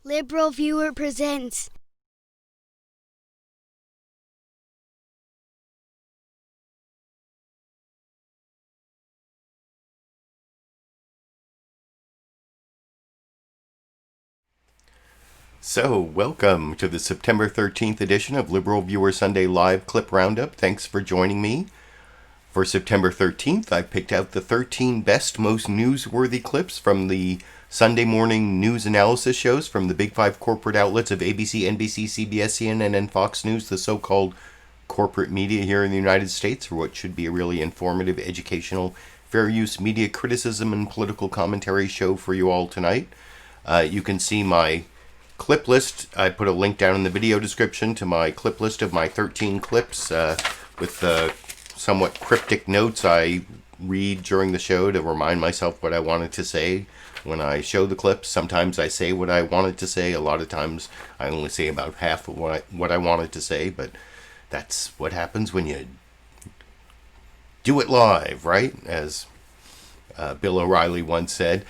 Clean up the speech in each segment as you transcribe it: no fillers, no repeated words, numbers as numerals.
LiberalViewer presents. So, welcome to the September 13th edition of LiberalViewer Sunday Live Clip Roundup. Thanks for joining me. For September 13th, I picked out the 13 best, most newsworthy clips from the Sunday morning news analysis shows from the big five corporate outlets of ABC, NBC, CBS, CNN, and Fox News, the so-called corporate media here in the United States, for what should be a really informative, educational, fair use media criticism and political commentary show for you all tonight. You can see my clip list. I put a link down in the video description to my clip list of my 13 clips with the somewhat cryptic notes I read during the show to remind myself what I wanted to say when I show the clips. Sometimes I say what I wanted to say. A lot of times I only say about half of what I wanted to say, but that's what happens when you do it live, right? As Bill O'Reilly once said.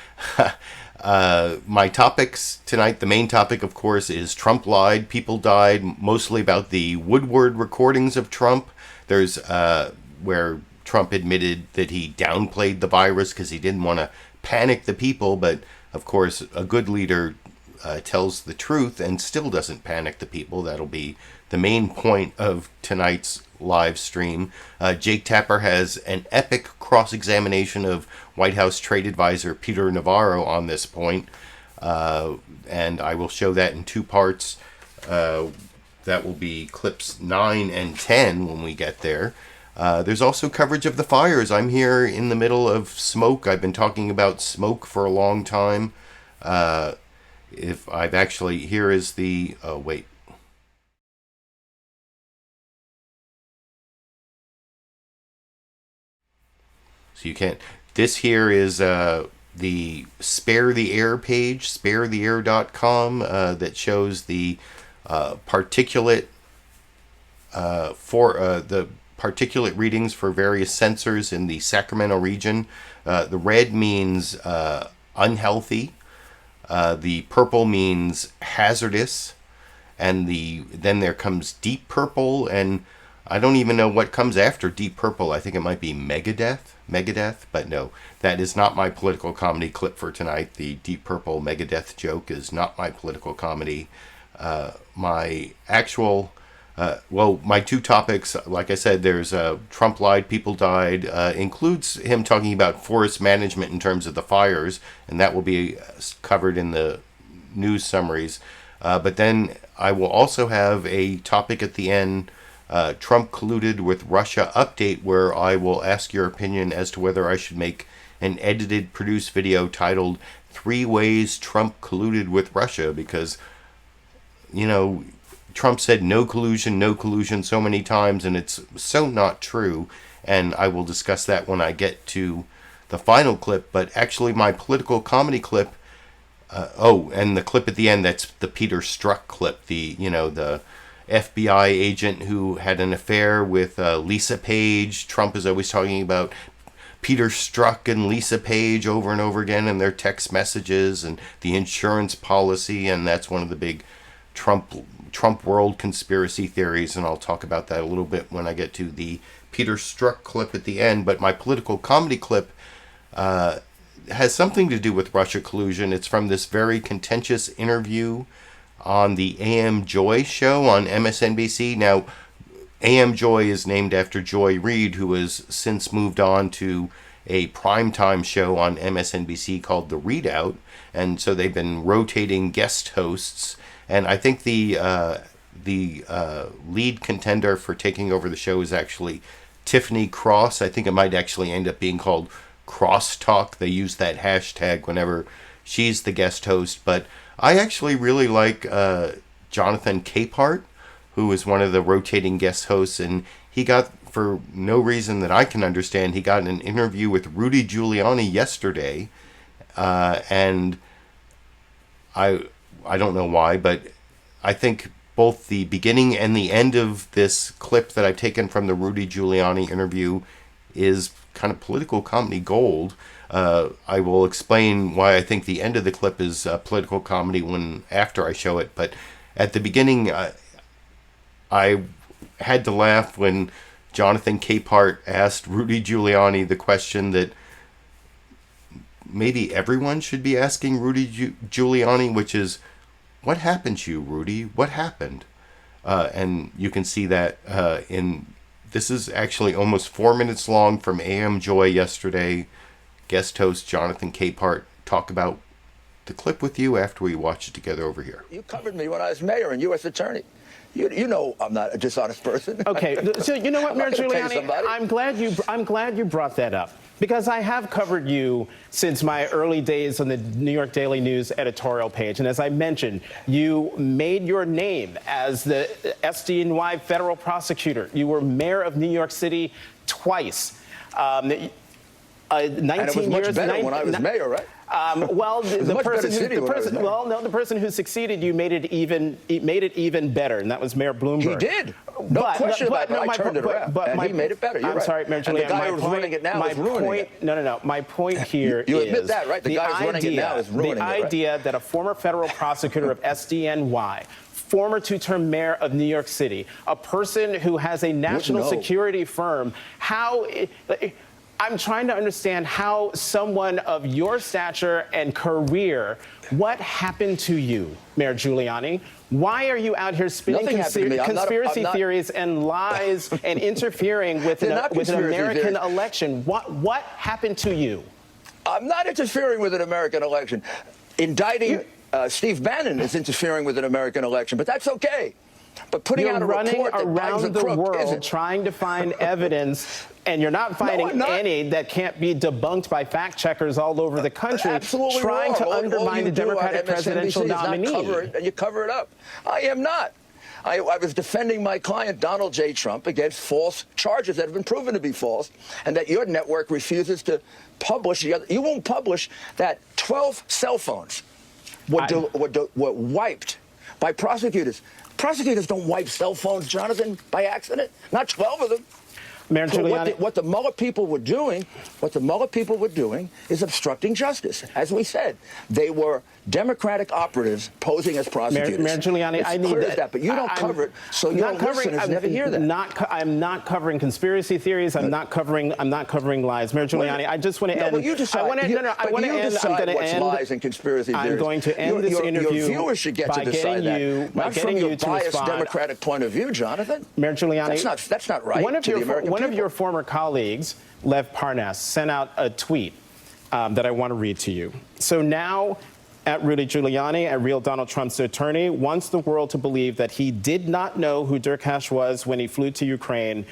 My topics tonight, the main topic, of course, is Trump lied, people died, mostly about the Woodward recordings of Trump. There's where Trump admitted that he downplayed the virus because he didn't want to panic the people, but of course a good leader tells the truth and still doesn't panic the people. That'll be the main point of tonight's live stream. Jake Tapper has an epic cross-examination of White House trade advisor Peter Navarro on this point, and I will show that in two parts. That will be clips 9 and 10 when we get there. There's also coverage of the fires. I'm here in the middle of smoke. I've been talking about smoke for a long time. If I've actually, here is the, oh wait. So you can't, this here is the Spare the Air page, sparetheair.com, that shows the particulate the particulate readings for various sensors in the Sacramento region. The red means unhealthy. The purple means hazardous, and then there comes deep purple, and I don't even know what comes after deep purple. I think it might be Megadeth, but no, that is not my political comedy clip for tonight. The deep purple Megadeth joke is not my political comedy. My actual my two topics, like I said, there's Trump lied, people died, includes him talking about forest management in terms of the fires, and that will be covered in the news summaries. But then I will also have a topic at the end, Trump colluded with Russia update, where I will ask your opinion as to whether I should make an edited, produced video titled 3 Ways Trump Colluded with Russia, because, you know, Trump said no collusion so many times, and it's so not true, and I will discuss that when I get to the final clip. But actually my political comedy clip, and the clip at the end, that's the Peter Strzok clip, the FBI agent who had an affair with Lisa Page. Trump is always talking about Peter Strzok and Lisa Page over and over again in their text messages, and the insurance policy, and that's one of the big Trump world conspiracy theories, and I'll talk about that a little bit when I get to the Peter Strzok clip at the end. But my political comedy clip has something to do with Russia collusion. It's from this very contentious interview on the AM Joy show on MSNBC. Now, AM Joy is named after Joy Reid, who has since moved on to a primetime show on MSNBC called The Readout, and so they've been rotating guest hosts. And I think the lead contender for taking over the show is actually Tiffany Cross. I think it might actually end up being called Crosstalk. They use that hashtag whenever she's the guest host. But I actually really like Jonathan Capehart, who is one of the rotating guest hosts, and he got, for no reason that I can understand, he got an interview with Rudy Giuliani yesterday, and I don't know why, but I think both the beginning and the end of this clip that I've taken from the Rudy Giuliani interview is kind of political comedy gold. I will explain why I think the end of the clip is political comedy after I show it. But at the beginning, I had to laugh when Jonathan Capehart asked Rudy Giuliani the question that maybe everyone should be asking Rudy Giuliani, which is, what happened to you, Rudy? What happened? And you can see that this is actually almost 4 minutes long from AM Joy yesterday. Guest host Jonathan Capehart talk about the clip with you after we watched it together over here. You covered me when I was mayor and U.S. attorney. You know I'm not a dishonest person. Okay, so you know what, Mayor Giuliani, I'm glad you brought that up, because I have covered you since my early days on the New York Daily News editorial page, and as I mentioned, you made your name as the SDNY federal prosecutor. You were mayor of New York City twice. 19 and it was much years, better when I was mayor, right? Well, the person who succeeded you made it even better, and that was Mayor Bloomberg. He did. No question about it. I turned it around, and he made it better. You're I'm right. sorry, Mayor Giuliani. And the guy who's running it now is ruining it. No. My point here you admit that, right? The guy who's running it now is ruining it, right? The idea that a former federal prosecutor of SDNY, former two-term mayor of New York City, a person who has a national security firm, I'm trying to understand how someone of your stature and career, what happened to you, Mayor Giuliani? Why are you out here spinning conspiracy theories and lies and interfering with an American election? What happened to you? I'm not interfering with an American election. Indicting Steve Bannon is interfering with an American election, but that's okay. But putting out a report that around the world trying to find evidence, and you're not finding any that can't be debunked by fact checkers all over the country, absolutely trying to undermine the Democratic presidential nominee. And you cover it up. I am not. I was defending my client, Donald J. Trump, against false charges that have been proven to be false, and that your network refuses to publish. You won't publish that 12 cell phones were wiped by prosecutors. Prosecutors don't wipe cell phones, Jonathan, by accident. Not 12 of them. Mayor Giuliani. What the Mueller people were doing is obstructing justice. As we said, they were Democratic operatives posing as prosecutors. Mayor Giuliani, I need that, but you don't cover it, so your listeners never hear that. I'm not covering conspiracy theories. I'm not covering lies. Mayor Giuliani, I just want to end. Well, you decide. I'm going to end. Lies and conspiracy theories. I'm going to end this interview. Your viewers should get to decide that. Not from your biased Democratic point of view, Jonathan. Mayor Giuliani, that's not right. One of your former colleagues, Lev Parnas, sent out a tweet that I want to read to you. So now, at Rudy Giuliani, at Real Donald Trump's attorney, wants the world to believe that he did not know who Derkash was when he flew to Ukraine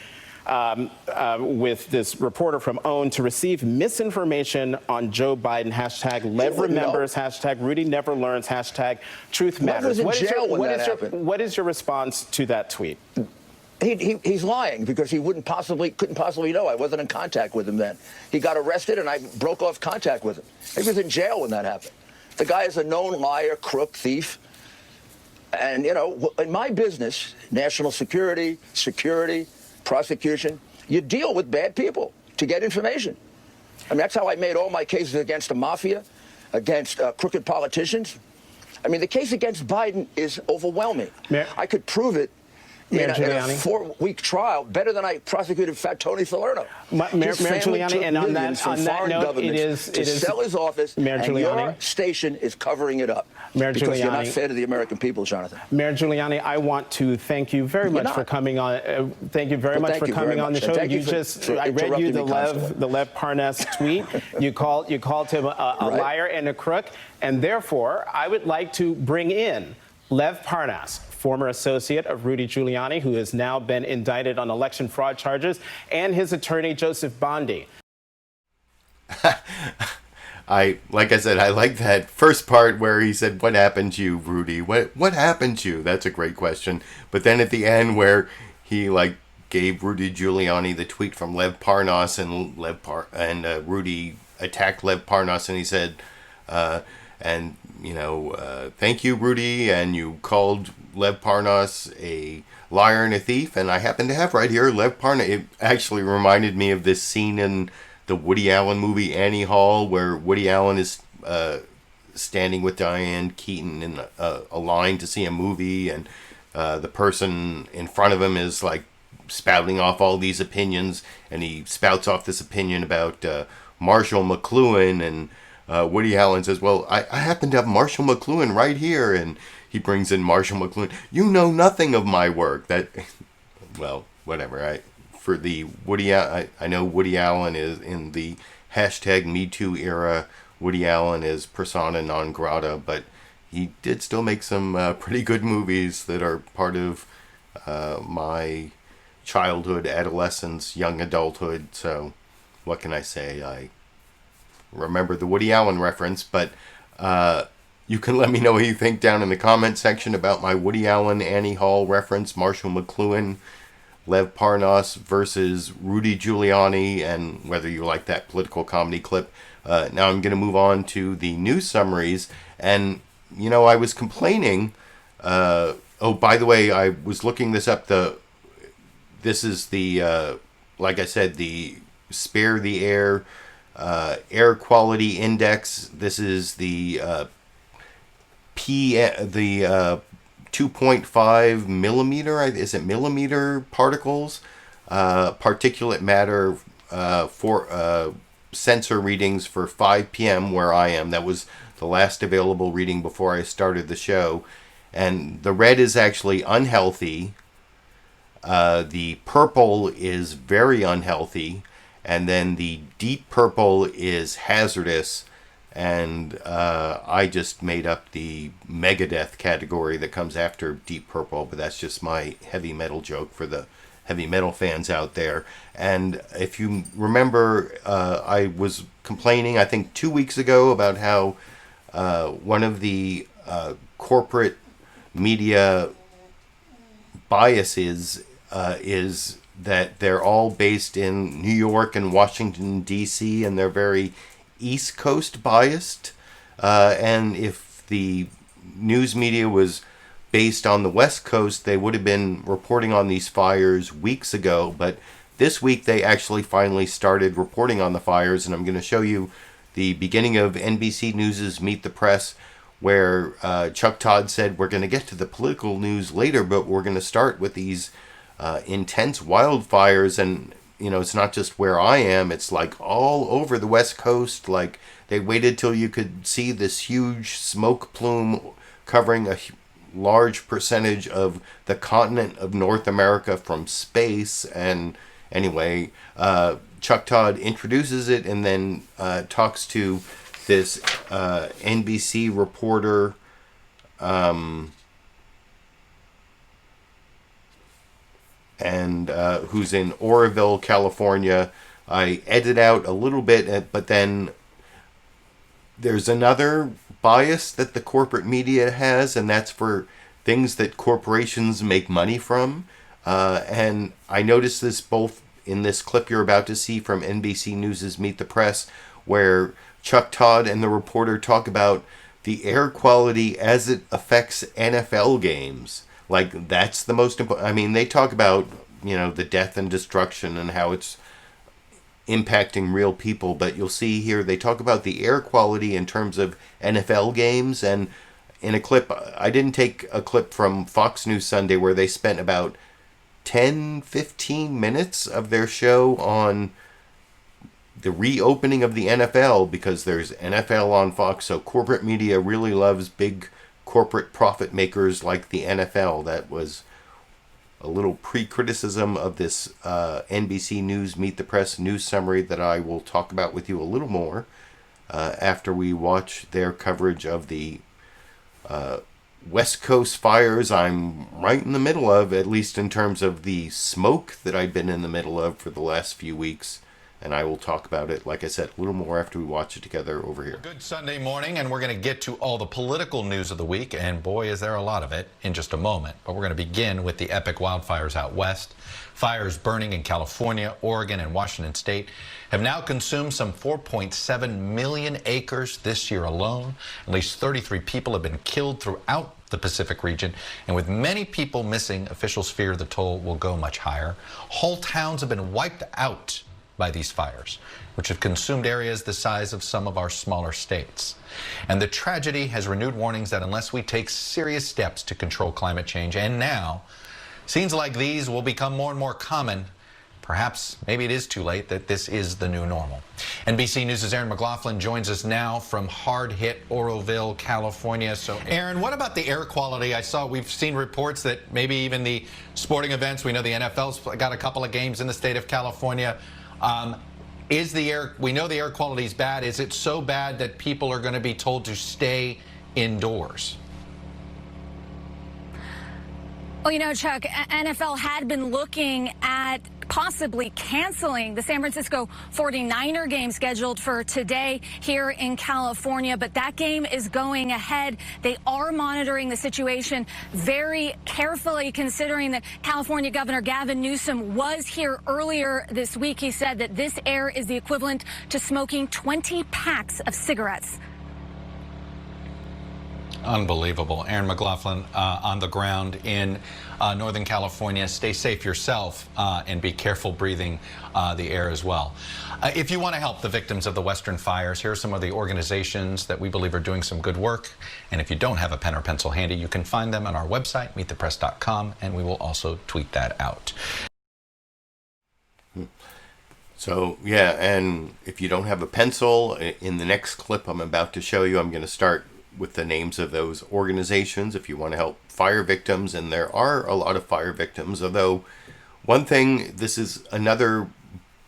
with this reporter from OWN to receive misinformation on Joe Biden, hashtag Lev remembers, hashtag Rudy never learns, hashtag truth matters. What is your response to that tweet? He's lying because he couldn't possibly know. I wasn't in contact with him then. He got arrested and I broke off contact with him. He was in jail when that happened. The guy is a known liar, crook, thief. And, you know, in my business, national security, prosecution, you deal with bad people to get information. I mean, that's how I made all my cases against the mafia, against crooked politicians. I mean, the case against Biden is overwhelming. I could prove it in a 4-week trial better than I prosecuted Fat Tony Salerno. Mayor Giuliani, and on that note, it is sell his office, and your station is covering it up. Mayor because Giuliani, you're not fair to the American people, Jonathan. Mayor Giuliani, I want to thank you very much for coming on. Thank you very much for coming on the show. I read you the Lev Parnas tweet. You called him a liar and a crook, and therefore I would like to bring in Lev Parnas, former associate of Rudy Giuliani, who has now been indicted on election fraud charges, and his attorney, Joseph Bondi. Like I said, I like that first part where he said, "What happened to you, Rudy? What happened to you?" That's a great question. But then at the end where he gave Rudy Giuliani the tweet from Lev Parnas, and Rudy attacked Lev Parnas, and he said, thank you, Rudy, and you called Lev Parnas a liar and a thief, and I happen to have right here Lev Parnas. It actually reminded me of this scene in the Woody Allen movie Annie Hall, where Woody Allen is standing with Diane Keaton in a line to see a movie, and the person in front of him is like spouting off all these opinions, and he spouts off this opinion about Marshall McLuhan, and Woody Allen says, well, I happen to have Marshall McLuhan right here, and he brings in Marshall McLuhan. You know nothing of my work. That, well, whatever. I know Woody Allen is in the hashtag #MeToo era. Woody Allen is persona non grata, but he did still make some pretty good movies that are part of my childhood, adolescence, young adulthood. So what can I say? I remember the Woody Allen reference, but you can let me know what you think down in the comment section about my Woody Allen Annie Hall reference, Marshall McLuhan, Lev Parnas versus Rudy Giuliani, and whether you like that political comedy clip. Now I'm going to move on to the news summaries. And, you know, I was complaining. Oh, by the way, I was looking this up. This is the, like I said, the Spare the Air Air Quality Index. This is the 2.5 millimeter, is it millimeter particles, particulate matter for sensor readings for 5 p.m. where I am. That was the last available reading before I started the show. And the red is actually unhealthy. The purple is very unhealthy. And then the deep purple is hazardous. And I just made up the Megadeth category that comes after deep purple, but that's just my heavy metal joke for the heavy metal fans out there. And if you remember, I was complaining, I think 2 weeks ago, about how one of the corporate media biases is that they're all based in New York and Washington, D.C., and they're very East Coast biased. And if the news media was based on the West Coast, they would have been reporting on these fires weeks ago. But this week they actually finally started reporting on the fires, and I'm going to show you the beginning of NBC News' Meet the Press, where Chuck Todd said, we're going to get to the political news later, but we're going to start with these intense wildfires. And, you know, it's not just where I am, it's like all over the West Coast. Like, they waited till you could see this huge smoke plume covering a large percentage of the continent of North America from space. And anyway, Chuck Todd introduces it and then talks to this NBC reporter, and who's in Oroville, California. I edit out a little bit, but then there's another bias that the corporate media has, and that's for things that corporations make money from. And I noticed this both in this clip you're about to see from NBC News' Meet the Press, where Chuck Todd and the reporter talk about the air quality as it affects NFL games. Like, that's the most important. I mean, they talk about, you know, the death and destruction and how it's impacting real people, but you'll see here they talk about the air quality in terms of NFL games. And in a clip, I didn't take a clip from Fox News Sunday where they spent about 10-15 minutes of their show on the reopening of the NFL, because there's NFL on Fox. So corporate media really loves big corporate profit makers like the NFL. That was a little pre-criticism of this NBC News Meet the Press news summary that I will talk about with you a little more after we watch their coverage of the West Coast fires I'm right in the middle of, at least in terms of the smoke that I've been in the middle of for the last few weeks. And I will talk about it, like I said, a little more after we watch it together over here. Good Sunday morning, and we're going to get to all the political news of the week, and boy, is there a lot of it, in just a moment. But we're going to begin with the epic wildfires out west. Fires burning in California, Oregon, and Washington state have now consumed some 4.7 million acres this year alone. At least 33 people have been killed throughout the Pacific region. And with many people missing, officials fear the toll will go much higher. Whole towns have been wiped out by these fires, which have consumed areas the size of some of our smaller states. And the tragedy has renewed warnings that unless we take serious steps to control climate change, and now, scenes like these will become more and more common. Perhaps, maybe it is too late, that this is the new normal. NBC News' Erin McLaughlin joins us now from hard-hit Oroville, California. So, Erin, what about the air quality? We've seen reports that maybe even the sporting events, we know the NFL's got a couple of games in the state of California. We know the air quality is bad. Is it so bad that people are going to be told to stay indoors? Well, you know, Chuck, NFL had been looking at possibly canceling the San Francisco 49er game scheduled for today here in California, but that game is going ahead. They are monitoring the situation very carefully, considering that California Governor Gavin Newsom was here earlier this week. He said that this air is the equivalent to smoking 20 packs of cigarettes. Unbelievable. Erin McLaughlin on the ground in Northern California. Stay safe yourself and be careful breathing the air as well. If you want to help the victims of the Western fires, here are some of the organizations that we believe are doing some good work. And if you don't have a pen or pencil handy, you can find them on our website, meetthepress.com, and we will also tweet that out. So, yeah, and if you don't have a pencil, in the next clip I'm about to show you, I'm going to start with the names of those organizations if you want to help fire victims, and there are a lot of fire victims, although one thing, this is another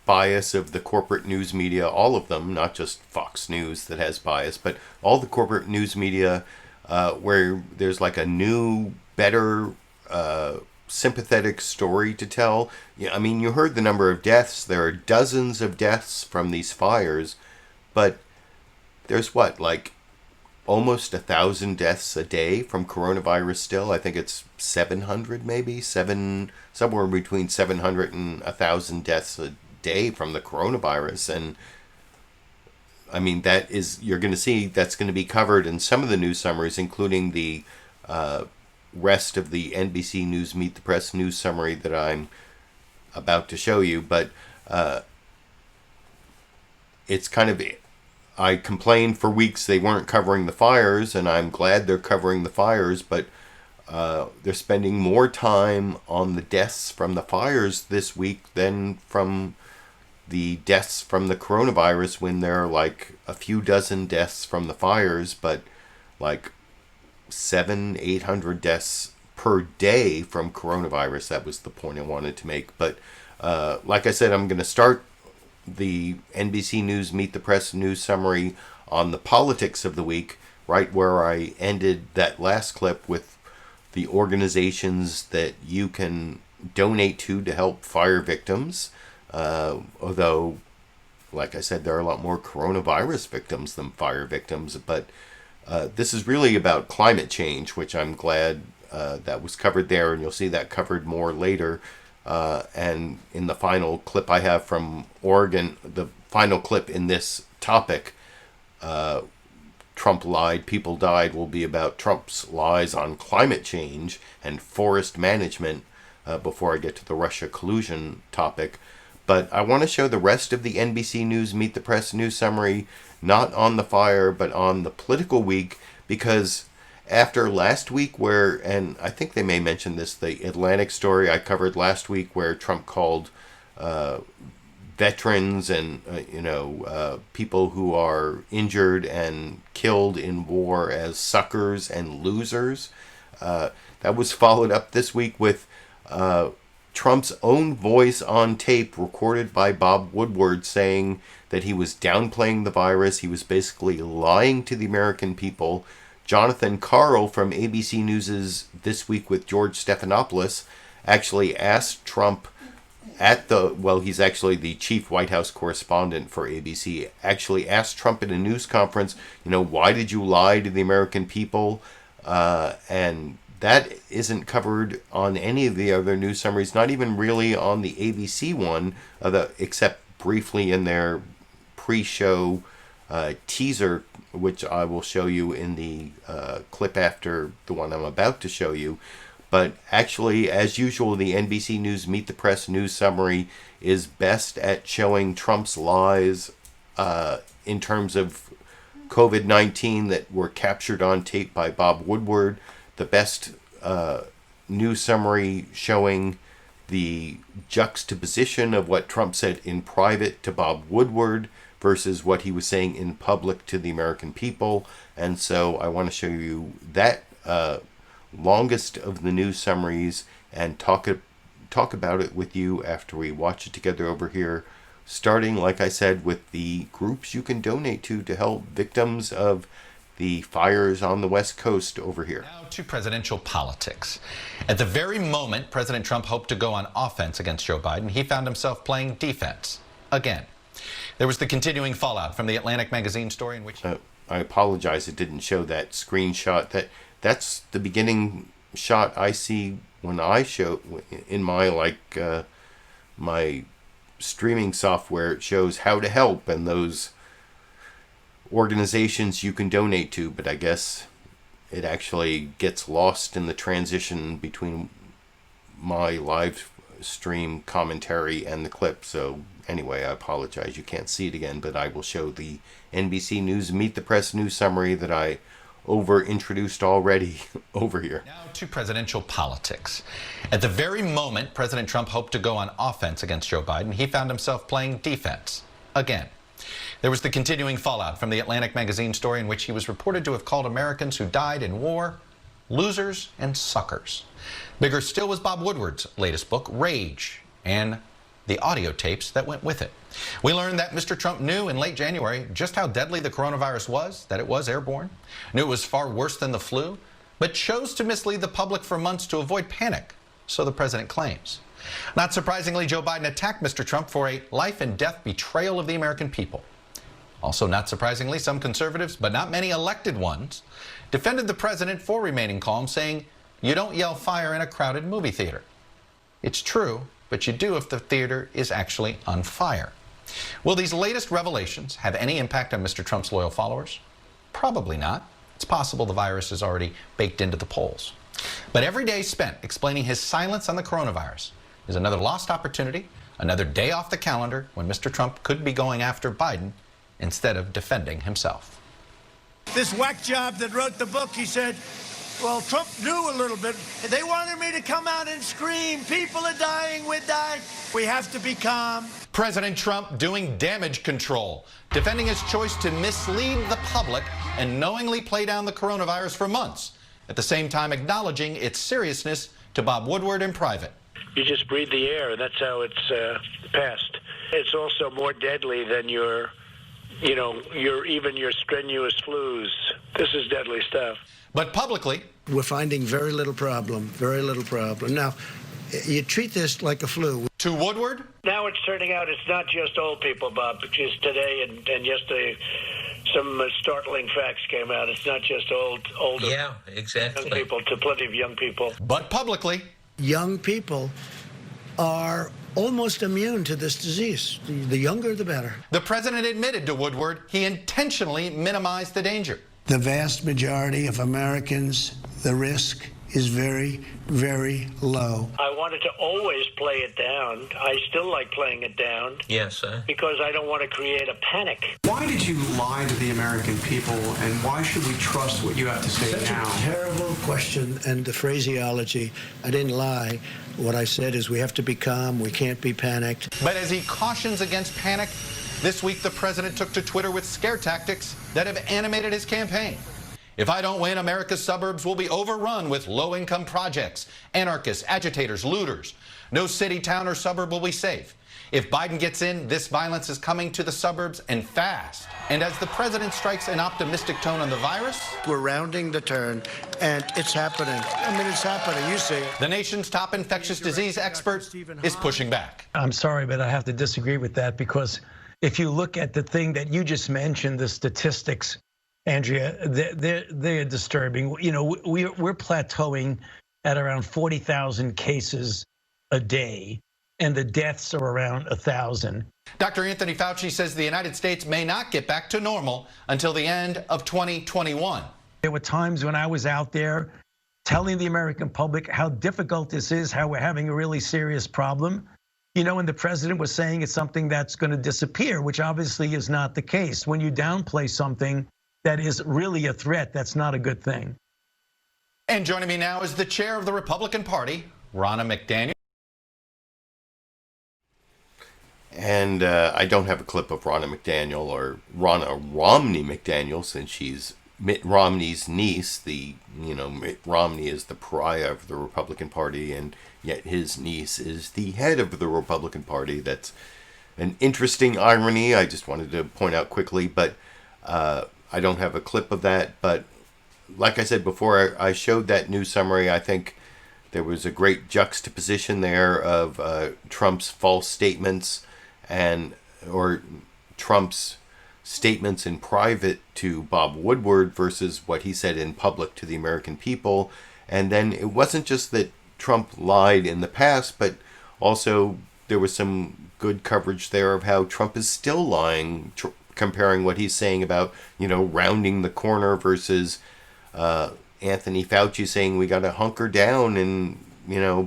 bias of the corporate news media, all of them, not just Fox News that has bias, but all the corporate news media where there's like a new, better, sympathetic story to tell. Yeah, I mean, you heard the number of deaths. There are dozens of deaths from these fires, but there's what, like almost 1,000 deaths a day from coronavirus still. I think it's 700 maybe, somewhere between 700 and 1,000 deaths a day from the coronavirus. And I mean, you're going to see that's going to be covered in some of the news summaries, including the rest of the NBC News Meet the Press news summary that I'm about to show you. But it's kind of, I complained for weeks they weren't covering the fires, and I'm glad they're covering the fires, but they're spending more time on the deaths from the fires this week than from the deaths from the coronavirus, when there are like a few dozen deaths from the fires, but like 700-800 deaths per day from coronavirus. That was the point I wanted to make. But like I said, I'm going to start the NBC News Meet the Press news summary on the politics of the week, right where I ended that last clip, with the organizations that you can donate to help fire victims. Although, like I said, there are a lot more coronavirus victims than fire victims. But this is really about climate change, which I'm glad that was covered there, and you'll see that covered more later. And in the final clip I have from Oregon, the final clip in this topic, Trump lied, people died, will be about Trump's lies on climate change and forest management before I get to the Russia collusion topic. But I want to show the rest of the NBC News Meet the Press news summary, not on the fire, but on the political week, because after last week and I think they may mention this, the Atlantic story I covered last week, where Trump called veterans and people who are injured and killed in war as suckers and losers. That was followed up this week with Trump's own voice on tape, recorded by Bob Woodward, saying that he was downplaying the virus. He was basically lying to the American people. Jonathan Karl from ABC News' This Week with George Stephanopoulos actually asked Trump he's actually the chief White House correspondent for ABC, actually asked Trump in a news conference, why did you lie to the American people? And that isn't covered on any of the other news summaries, not even really on the ABC one, except briefly in their pre-show teaser, which I will show you in the clip after the one I'm about to show you. But actually, as usual, the NBC News Meet the Press news summary is best at showing Trump's lies in terms of COVID-19 that were captured on tape by Bob Woodward. The best news summary showing the juxtaposition of what Trump said in private to Bob Woodward versus what he was saying in public to the American people. And so I want to show you that longest of the news summaries and talk about it with you after we watch it together over here, starting, like I said, with the groups you can donate to help victims of the fires on the West Coast over here. Now to presidential politics. At the very moment President Trump hoped to go on offense against Joe Biden, he found himself playing defense again. There was the continuing fallout from the Atlantic magazine story in which... I apologize, it didn't show that screenshot. That's the beginning shot I see when I show in my my streaming software. It shows how to help and those organizations you can donate to, but I guess it actually gets lost in the transition between my live stream commentary and the clip. So anyway, I apologize you can't see it again, but I will show the NBC News Meet the Press news summary that I over-introduced already over here. Now to presidential politics. At the very moment President Trump hoped to go on offense against Joe Biden, he found himself playing defense again. There was the continuing fallout from the Atlantic magazine story in which he was reported to have called Americans who died in war losers and suckers. Bigger still was Bob Woodward's latest book, Rage, and the audio tapes that went with it. We learned that Mr. Trump knew in late January just how deadly the coronavirus was, that it was airborne, knew it was far worse than the flu, but chose to mislead the public for months to avoid panic, so the president claims. Not surprisingly, Joe Biden attacked Mr. Trump for a life and death betrayal of the American people. Also, not surprisingly, some conservatives, but not many elected ones, defended the president for remaining calm, saying, "You don't yell fire in a crowded movie theater." It's true, but you do if the theater is actually on fire. Will these latest revelations have any impact on Mr. Trump's loyal followers? Probably not. It's possible the virus is already baked into the polls. But every day spent explaining his silence on the coronavirus is another lost opportunity, another day off the calendar when Mr. Trump could be going after Biden instead of defending himself. This whack job that wrote the book, he said, well, Trump knew a little bit. They wanted me to come out and scream, people are dying, we're dying. We have to be calm. President Trump doing damage control, defending his choice to mislead the public and knowingly play down the coronavirus for months, at the same time acknowledging its seriousness to Bob Woodward in private. You just breathe the air. That's how it's passed. It's also more deadly than your strenuous flus. This is deadly stuff. But publicly, We're finding very little problem. Now, you treat this like a flu. to Woodward, Now it's turning out it's not just old people, Bob, because today and yesterday some startling facts came out. It's not just older Yeah, exactly. young people, to plenty of young people. but publicly, Young people are almost immune to this disease. The younger, the better. the president admitted to Woodward he intentionally minimized the danger. The vast majority of Americans, the risk is very, very low. I wanted to always play it down. I still like playing it down Yes, because I don't want to create a panic. Why did you lie to the American people, and why should we trust what you have to say Such now? a terrible question, and the phraseology, I didn't lie. What I said is we have to be calm, we can't be panicked. But as he cautions against panic, this week the president took to Twitter with scare tactics that have animated his campaign. If I don't win, America's suburbs will be overrun with low-income projects, anarchists, agitators, looters. No city, town, or suburb will be safe. If Biden gets in, this violence is coming to the suburbs and fast. And as the president strikes an optimistic tone on the virus, We're rounding the turn, and it's happening. I mean, it's happening. You see it. the nation's top infectious disease expert is pushing back. I'm sorry, but I have to disagree with that, because if you look at the thing that you just mentioned, the statistics, Andrea, they're disturbing. You know, we're plateauing at around 40,000 cases a day. and the deaths are around 1,000. Dr. Anthony Fauci says the United States may not get back to normal until the end of 2021. There were times when I was out there telling the American public how difficult this is, how we're having a really serious problem. You know, and the president was saying it's something that's going to disappear, which obviously is not the case. When you downplay something that is really a threat, that's not a good thing. And joining me now is the chair of the Republican Party, Ronna McDaniel. And I don't have a clip of Ronna McDaniel or Ronna Romney McDaniel, since she's Mitt Romney's niece. Mitt Romney is the pariah of the Republican Party, and yet his niece is the head of the Republican Party. That's an interesting irony. I just wanted to point out quickly, but I don't have a clip of that. But like I said before, I showed that news summary. I think there was a great juxtaposition there of Trump's false statements or Trump's statements in private to Bob Woodward versus what he said in public to the American people. And then it wasn't just that Trump lied in the past, but also there was some good coverage there of how Trump is still lying, comparing what he's saying about, rounding the corner versus Anthony Fauci saying we got to hunker down and,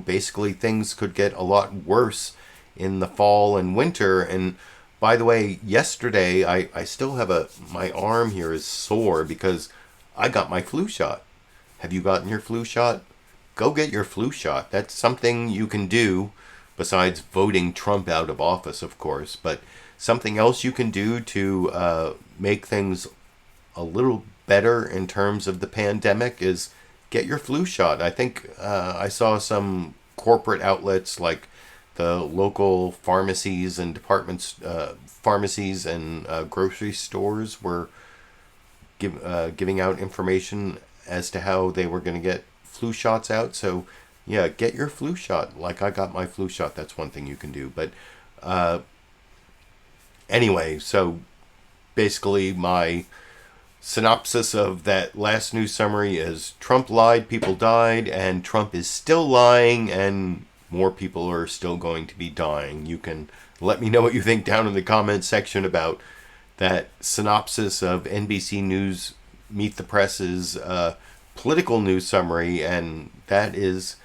basically things could get a lot worse in the fall and winter. And by the way, yesterday, I still have my arm here is sore because I got my flu shot. Have you gotten your flu shot? Go get your flu shot. That's something you can do besides voting Trump out of office, of course. But something else you can do to make things a little better in terms of the pandemic is get your flu shot. I think I saw some corporate outlets like the local pharmacies and pharmacies and grocery stores were giving out information as to how they were going to get flu shots out. So yeah, get your flu shot. Like I got my flu shot. That's one thing you can do. But anyway, so basically my synopsis of that last news summary is Trump lied, people died, and Trump is still lying, and more people are still going to be dying. You can let me know what you think down in the comments section about that synopsis of NBC News Meet the Press's political news summary, and that is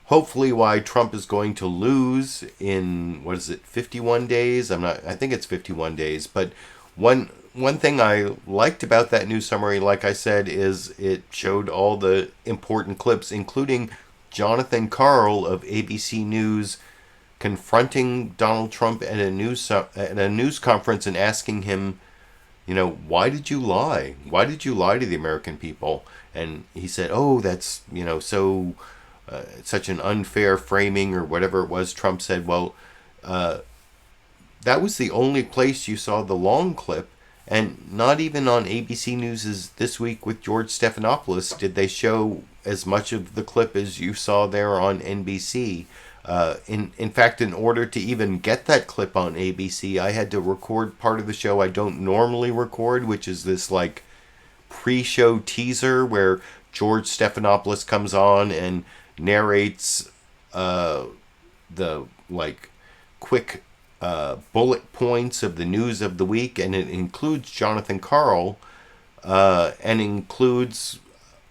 hopefully why Trump is going to lose in 51 days? I think it's 51 days. But one thing I liked about that news summary, like I said, is it showed all the important clips, including Jonathan Karl of ABC News confronting Donald Trump at a news conference and asking him, why did you lie? Why did you lie to the American people? And he said, oh, that's, so such an unfair framing, or whatever it was Trump said. Well, that was the only place you saw the long clip. And not even on ABC News' This Week with George Stephanopoulos did they show as much of the clip as you saw there on NBC. In fact, in order to even get that clip on ABC, I had to record part of the show I don't normally record, which is this like pre-show teaser where George Stephanopoulos comes on and narrates the like quick bullet points of the news of the week, and it includes Jonathan Karl and includes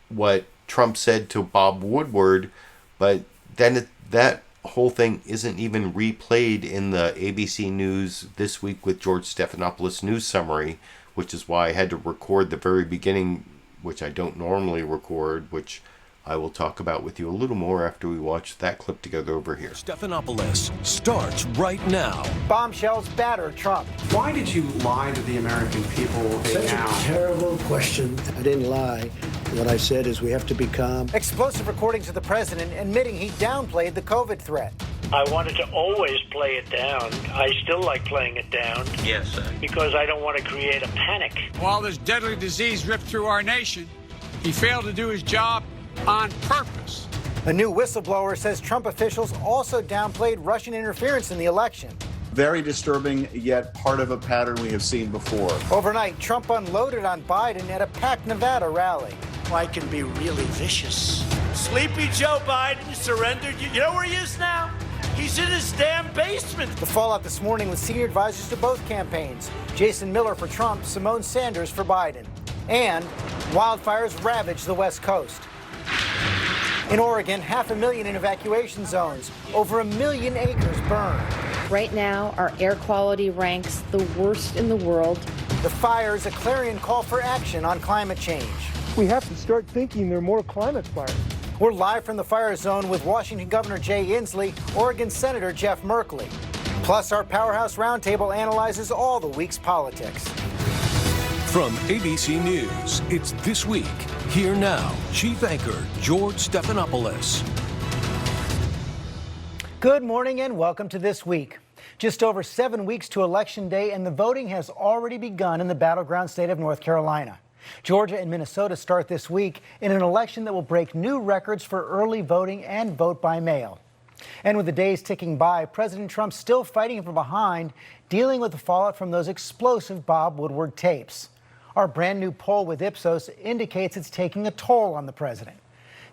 what Trump said to Bob Woodward, but then that whole thing isn't even replayed in the ABC News This Week with George Stephanopoulos news summary, which is why I had to record the very beginning, which I don't normally record, which I will talk about with you a little more after we watch that clip together over here. Stephanopoulos starts right now. Bombshells batter Trump. Why did you lie to the American people? Such a terrible question. I didn't lie. What I said is we have to be calm. Explosive recordings of the president admitting he downplayed the COVID threat. I wanted to always play it down. I still like playing it down. Yes, sir. Because I don't want to create a panic. While this deadly disease ripped through our nation, he failed to do his job on purpose. A new whistleblower says Trump officials also downplayed Russian interference in the election. Very disturbing, yet part of a pattern we have seen before. Overnight, Trump unloaded on Biden at a packed Nevada rally. I can be really vicious. Sleepy Joe Biden surrendered. You know where he is now? He's in his damn basement. The fallout this morning with senior advisors to both campaigns. Jason Miller for Trump, Simone Sanders for Biden. And wildfires ravage the West Coast. In Oregon, 500,000 in evacuation zones. Over 1 million acres burned. Right now, our air quality ranks the worst in the world. The fire is a clarion call for action on climate change. We have to start thinking there are more climate fires. We're live from the fire zone with Washington Governor Jay Inslee, Oregon Senator Jeff Merkley. Plus, our Powerhouse Roundtable analyzes all the week's politics. From ABC News, it's This Week. Here now, Chief Anchor George Stephanopoulos. Good morning and welcome to This Week. Just over 7 weeks to Election Day, and the voting has already begun in the battleground state of North Carolina. Georgia and Minnesota start this week in an election that will break new records for early voting and vote by mail. And with the days ticking by, President Trump still fighting from behind, dealing with the fallout from those explosive Bob Woodward tapes. Our brand new poll with Ipsos indicates it's taking a toll on the president.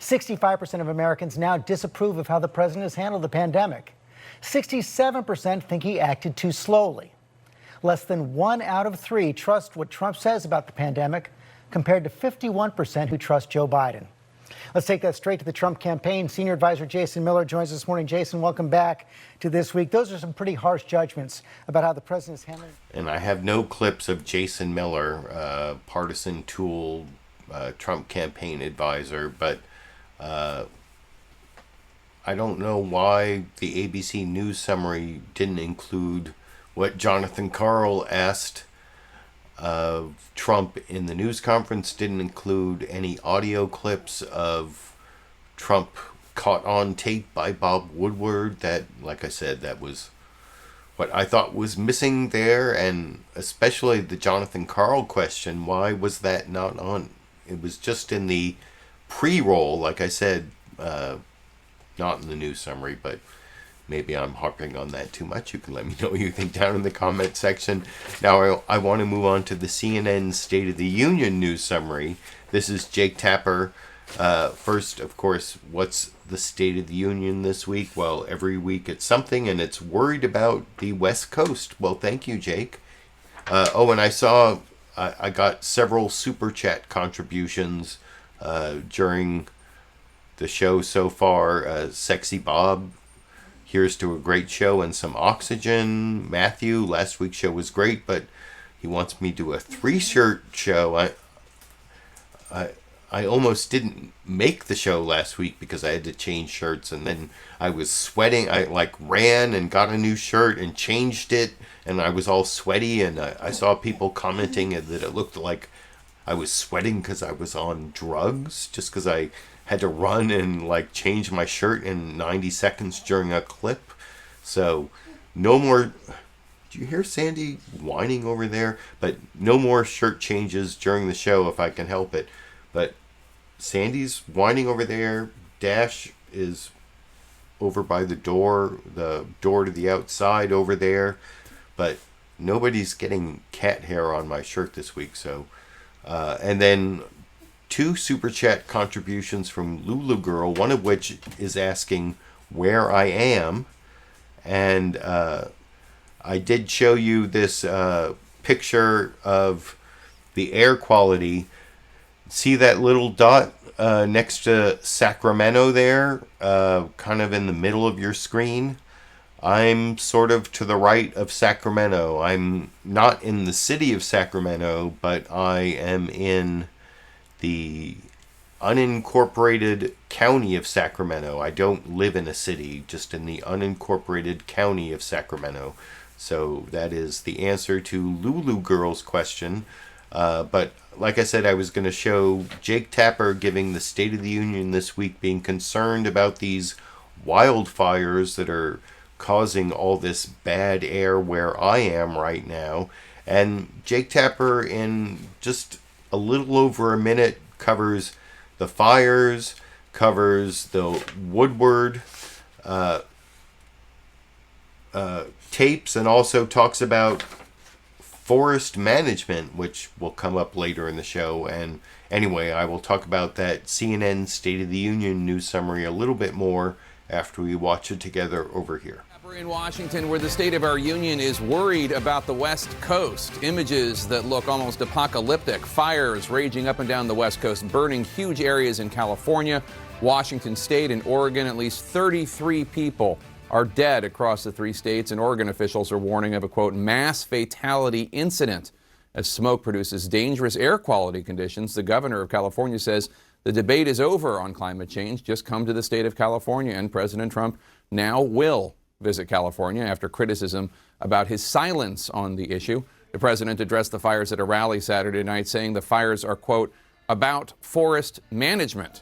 65% of Americans now disapprove of how the president has handled the pandemic. 67% think he acted too slowly. Less than 1 out of 3 trust what Trump says about the pandemic, compared to 51% who trust Joe Biden. Let's take that straight to the Trump campaign. Senior advisor Jason Miller joins us this morning. Jason, welcome back to This Week. Those are some pretty harsh judgments about how the president is handling. And I have no clips of Jason Miller, partisan tool, Trump campaign advisor, but I don't know why the ABC News summary didn't include what Jonathan Karl asked of Trump in the news conference, didn't include any audio clips of Trump caught on tape by Bob Woodward. That, like I said, that was what I thought was missing there, and especially the Jonathan Karl question, why was that not on? It was just in the pre-roll, like I said, not in the news summary, but maybe I'm harping on that too much. You can let me know what you think down in the comment section. Now, I want to move on to the CNN State of the Union news summary. This is Jake Tapper. First, of course, what's the State of the Union this week? Well, every week it's something, and it's worried about the West Coast. Well, thank you, Jake. And I saw I got several Super Chat contributions during the show so far. Sexy Bob, here's to a great show and some oxygen. Matthew, last week's show was great, but he wants me to do a 3-shirt show. I almost didn't make the show last week because I had to change shirts, and then I was sweating. I ran and got a new shirt and changed it, and I was all sweaty, and I saw people commenting that it looked like I was sweating because I was on drugs, just because I had to run and change my shirt in 90 seconds during a clip. So no more. Do you hear Sandy whining over there? But no more shirt changes during the show if I can help it. But Sandy's whining over there. Dash is over by the door to the outside over there. But nobody's getting cat hair on my shirt this week. So, and then 2 Super Chat contributions from Lulu Girl, one of which is asking where I am. And I did show you this picture of the air quality. See that little dot next to Sacramento there, kind of in the middle of your screen? I'm sort of to the right of Sacramento. I'm not in the city of Sacramento, but I am in the unincorporated county of Sacramento. I don't live in a city, just in the unincorporated county of Sacramento. So that is the answer to Lulu Girl's question. But like I said, I was going to show Jake Tapper giving the State of the Union this week, being concerned about these wildfires that are causing all this bad air where I am right now. And Jake Tapper, in just a little over a minute, covers the fires, covers the Woodward tapes, and also talks about forest management, which will come up later in the show. And anyway, I will talk about that CNN State of the Union news summary a little bit more after we watch it together over here. We're in Washington, where the State of our Union is worried about the West Coast. Images that look almost apocalyptic. Fires raging up and down the West Coast, burning huge areas in California, Washington State, and Oregon. At least 33 people are dead across the three states, and Oregon officials are warning of a, quote, mass fatality incident as smoke produces dangerous air quality conditions. The governor of California says the debate is over on climate change. Just come to the state of California, and President Trump now will visit California after criticism about his silence on the issue. The president addressed the fires at a rally Saturday night, saying the fires are, quote, about forest management.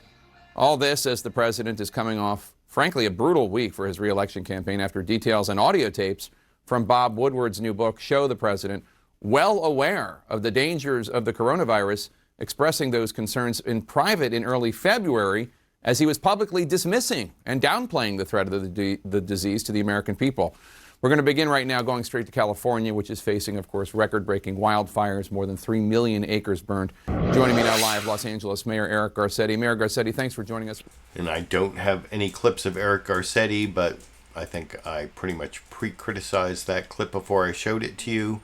All this as the president is coming off, frankly, a brutal week for his re-election campaign after details and audio tapes from Bob Woodward's new book show the president well aware of the dangers of the coronavirus, expressing those concerns in private in early February as he was publicly dismissing and downplaying the threat of the disease to the American people. We're going to begin right now going straight to California, which is facing, of course, record-breaking wildfires, more than 3 million acres burned. Joining me now live, Los Angeles Mayor Eric Garcetti. Mayor Garcetti, thanks for joining us. And I don't have any clips of Eric Garcetti, but I think I pretty much pre-criticized that clip before I showed it to you.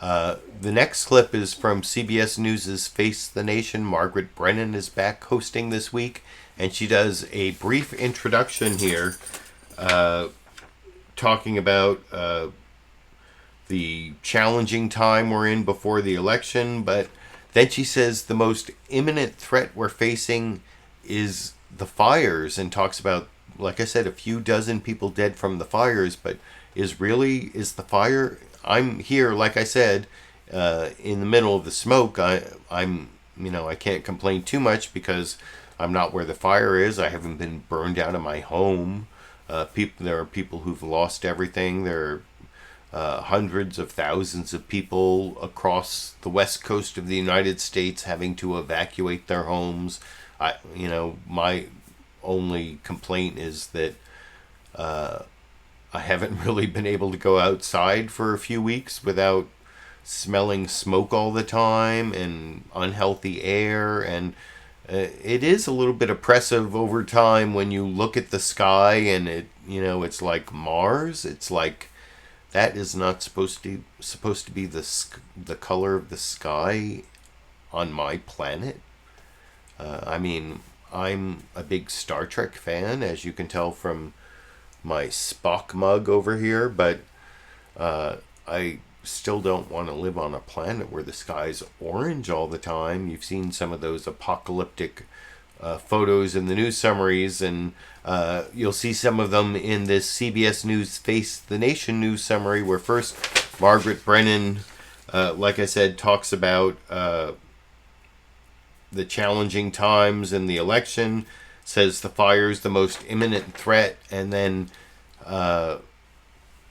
The next clip is from CBS News' Face the Nation. Margaret Brennan is back hosting this week, and she does a brief introduction here talking about the challenging time we're in before the election, but then she says the most imminent threat we're facing is the fires, and talks about, like I said, a few dozen people dead from the fires, but is the fire... I'm here, like I said, in the middle of the smoke. I can't complain too much because I'm not where the fire is. I haven't been burned out of my home. There are people who've lost everything. There are hundreds of thousands of people across the west coast of the United States having to evacuate their homes. My only complaint is that I haven't really been able to go outside for a few weeks without smelling smoke all the time and unhealthy air, and it is a little bit oppressive over time when you look at the sky and it's like Mars. It's like that is not supposed to be the color of the sky on my planet. I'm a big Star Trek fan, as you can tell from my Spock mug over here, but I still don't want to live on a planet where the sky's orange all the time. You've seen some of those apocalyptic photos in the news summaries, and you'll see some of them in this CBS News Face the Nation news summary, where first Margaret Brennan, like I said, talks about the challenging times in the election, says the fire's the most imminent threat, and then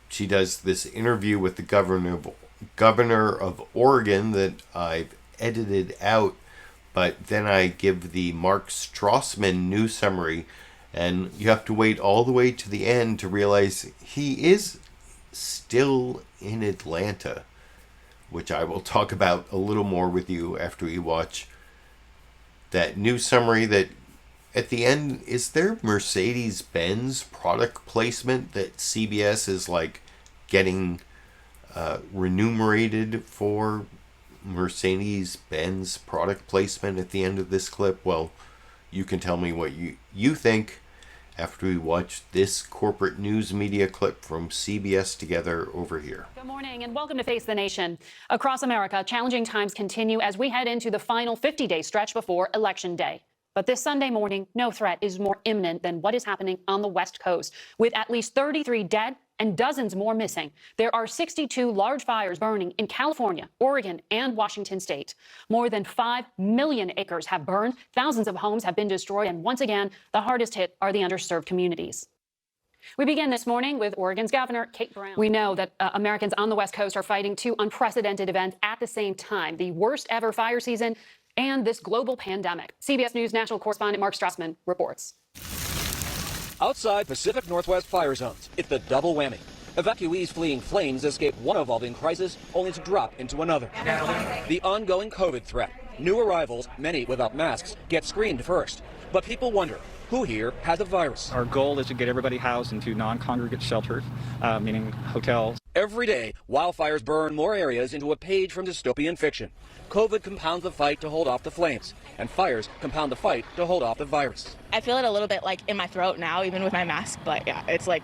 she does this interview with the governor of Oregon that I've edited out, but then I give the Mark Strassman news summary, and you have to wait all the way to the end to realize he is still in Atlanta, which I will talk about a little more with you after we watch that news summary. That at the end, is there Mercedes-Benz product placement that CBS is like getting remunerated for Mercedes-Benz product placement at the end of this clip? Well, you can tell me what you think after we watch this corporate news media clip from CBS together over here. Good morning and welcome to Face the Nation. Across America, challenging times continue as we head into the final 50-day stretch before Election Day. But this Sunday morning, no threat is more imminent than what is happening on the West Coast, with at least 33 dead and dozens more missing. There are 62 large fires burning in California, Oregon, and Washington state. More than 5 million acres have burned, thousands of homes have been destroyed, and once again, the hardest hit are the underserved communities. We begin this morning with Oregon's Governor Kate Brown. We know that Americans on the West Coast are fighting two unprecedented events at the same time, the worst ever fire season and this global pandemic. CBS News national correspondent Mark Strassman reports. Outside Pacific Northwest fire zones, it's the double whammy. Evacuees fleeing flames escape one evolving crisis only to drop into another. The ongoing COVID threat. New arrivals, many without masks, get screened first. But people wonder, who here has the virus? Our goal is to get everybody housed into non-congregate shelters, meaning hotels. Every day, wildfires burn more areas into a page from dystopian fiction. COVID compounds the fight to hold off the flames, and fires compound the fight to hold off the virus. I feel it a little bit like in my throat now, even with my mask, but yeah, it's like,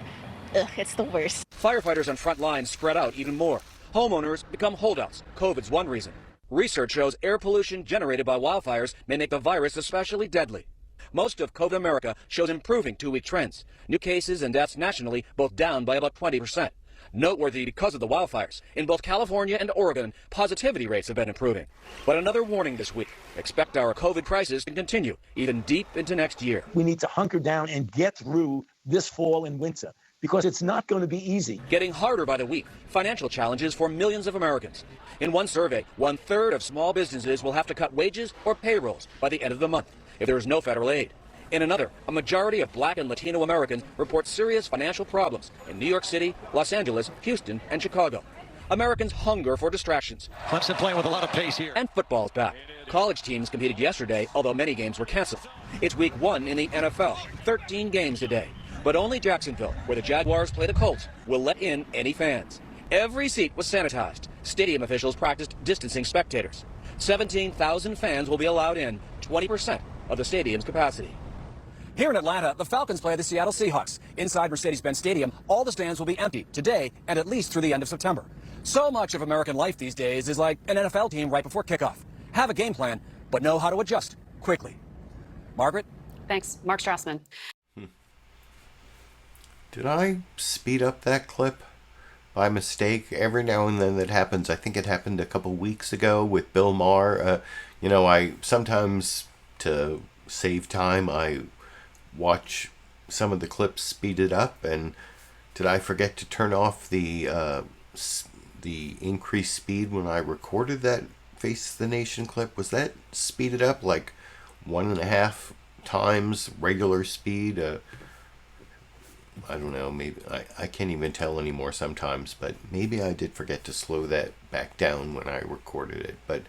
ugh, it's the worst. Firefighters on front lines spread out even more. Homeowners become holdouts. COVID's one reason. Research shows air pollution generated by wildfires may make the virus especially deadly. Most of COVID America shows improving 2-week trends. New cases and deaths nationally both down by about 20%. Noteworthy because of the wildfires. In both California and Oregon, positivity rates have been improving. But another warning this week. Expect our COVID crisis to continue, even deep into next year. We need to hunker down and get through this fall and winter, because it's not going to be easy. Getting harder by the week. Financial challenges for millions of Americans. In one survey, 1/3 of small businesses will have to cut wages or payrolls by the end of the month if there is no federal aid. In another, a majority of Black and Latino Americans report serious financial problems in New York City, Los Angeles, Houston, and Chicago. Americans hunger for distractions. Clemson playing with a lot of pace here. And football's back. College teams competed yesterday, although many games were canceled. It's week 1 in the NFL. 13 games today. But only Jacksonville, where the Jaguars play the Colts, will let in any fans. Every seat was sanitized. Stadium officials practiced distancing spectators. 17,000 fans will be allowed in, 20% of the stadium's capacity. Here in Atlanta, the Falcons play the Seattle Seahawks. Inside Mercedes-Benz Stadium, all the stands will be empty today and at least through the end of September. So much of American life these days is like an NFL team right before kickoff. Have a game plan, but know how to adjust quickly. Margaret? Thanks. Mark Strassman. Did I speed up that clip by mistake? Every now and then that happens. I think it happened a couple weeks ago with Bill Maher. I sometimes, to save time, I watch some of the clips speeded up, and did I forget to turn off the increased speed when I recorded that Face the Nation clip? Was that speeded up like 1.5 times regular speed? I don't know, maybe I can't even tell anymore sometimes, but maybe I did forget to slow that back down when I recorded it. But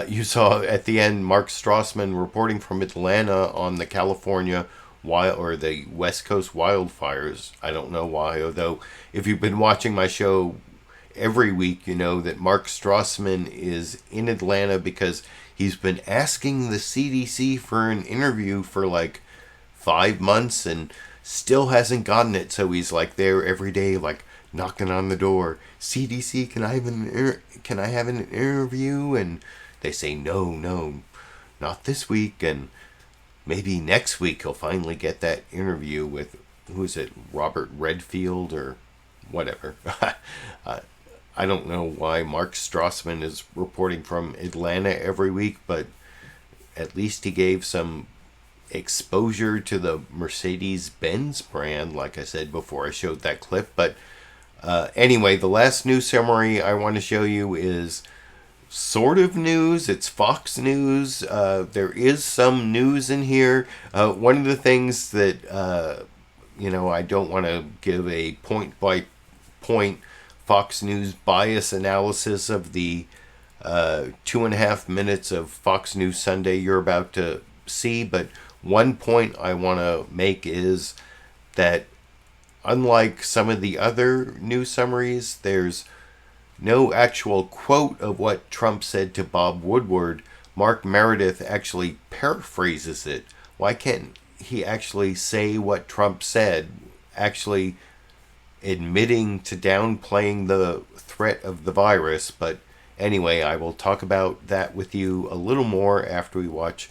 you saw at the end Mark Strassman reporting from Atlanta on the California or the West Coast wildfires. I don't know why, although if you've been watching my show every week, you know that Mark Strassman is in Atlanta because he's been asking the CDC for an interview for like 5 months and still hasn't gotten it. So he's like there every day, like knocking on the door. CDC, can I have an interview? And they say no, not this week. And maybe next week he'll finally get that interview with, who is it, Robert Redfield or whatever. I don't know why Mark Strassman is reporting from Atlanta every week, but at least he gave some exposure to the Mercedes-Benz brand, like I said before I showed that clip. But anyway, the last news summary I want to show you is sort of news. It's Fox News. There is some news in here. One of the things that I don't want to give a point-by-point Fox News bias analysis of the 2.5 minutes of Fox News Sunday you're about to see, but one point I want to make is that unlike some of the other news summaries, there's no actual quote of what Trump said to Bob Woodward. Mark Meredith actually paraphrases it. Why can't he actually say what Trump said, actually admitting to downplaying the threat of the virus? But anyway, I will talk about that with you a little more after we watch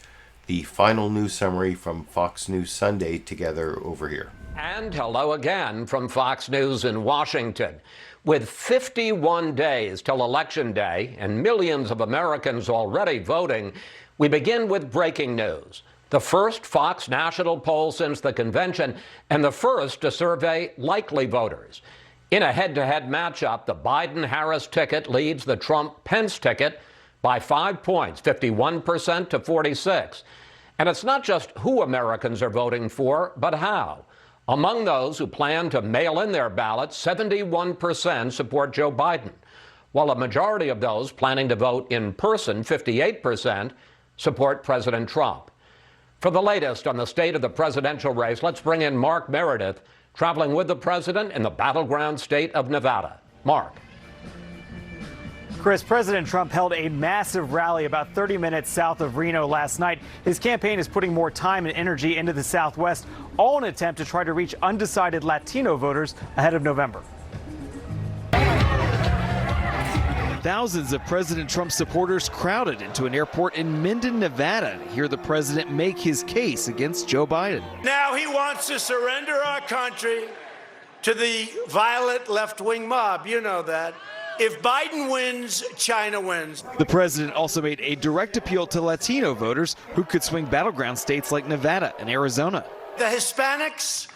the final news summary from Fox News Sunday together over here. And hello again from Fox News in Washington. With 51 days till Election Day and millions of Americans already voting, we begin with breaking news. The first Fox national poll since the convention, and the first to survey likely voters. In a head-to-head matchup, the Biden-Harris ticket leads the Trump-Pence ticket by 5 points, 51% to 46%. And it's not just who Americans are voting for, but how. Among those who plan to mail in their ballots, 71% support Joe Biden, while a majority of those planning to vote in person, 58%, support President Trump. For the latest on the state of the presidential race, let's bring in Mark Meredith, traveling with the president in the battleground state of Nevada. Mark. Chris, President Trump held a massive rally about 30 minutes south of Reno last night. His campaign is putting more time and energy into the Southwest, all in an attempt to try to reach undecided Latino voters ahead of November. Thousands of President Trump supporters crowded into an airport in Minden, Nevada to hear the president make his case against Joe Biden. Now he wants to surrender our country to the violent left-wing mob. You know that. If Biden wins, China wins. The president also made a direct appeal to Latino voters who could swing battleground states like Nevada and Arizona. The Hispanics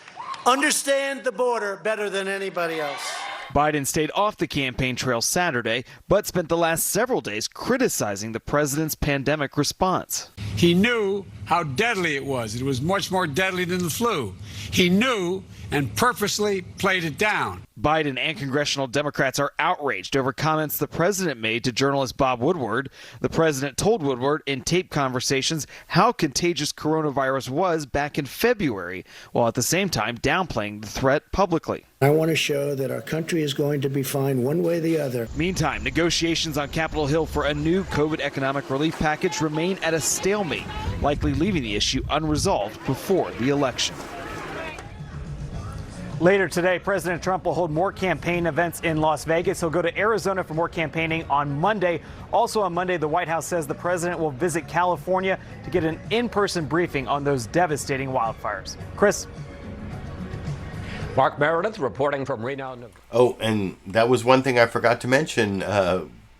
understand the border better than anybody else. Biden stayed off the campaign trail Saturday, but spent the last several days criticizing the president's pandemic response. He knew how deadly it was. It was much more deadly than the flu. He knew and purposely played it down. Biden and congressional Democrats are outraged over comments the president made to journalist Bob Woodward. The president told Woodward in tape conversations how contagious coronavirus was back in February, while at the same time downplaying the threat publicly. I want to show that our country is going to be fine one way or the other. Meantime, negotiations on Capitol Hill for a new COVID economic relief package remain at a stalemate, likely leaving the issue unresolved before the election. Later today, President Trump will hold more campaign events in Las Vegas. He'll go to Arizona for more campaigning on Monday. Also on Monday, the White House says the president will visit California to get an in-person briefing on those devastating wildfires. Chris. Mark Meredith reporting from Reno. Oh, and that was one thing I forgot to mention.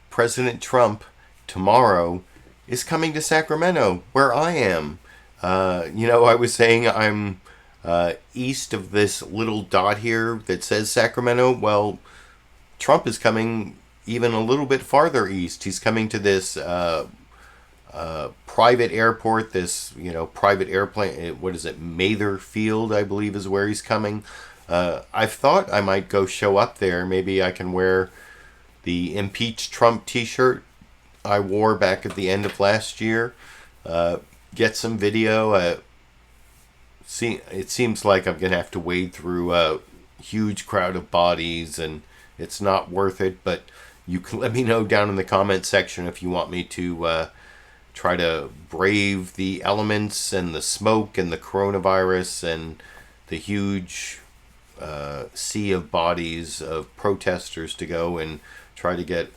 President Trump tomorrow is coming to Sacramento, where I am. I was saying I'm east of this little dot here that says Sacramento. Well, Trump is coming even a little bit farther east. He's coming to this private airport, this private airplane. What is it? Mather Field, I believe, is where he's coming. I thought I might go show up there. Maybe I can wear the Impeach Trump t-shirt I wore back at the end of last year. Get some video. It seems like I'm going to have to wade through a huge crowd of bodies, and it's not worth it. But you can let me know down in the comment section if you want me to try to brave the elements and the smoke and the coronavirus and the huge sea of bodies of protesters to go and try to get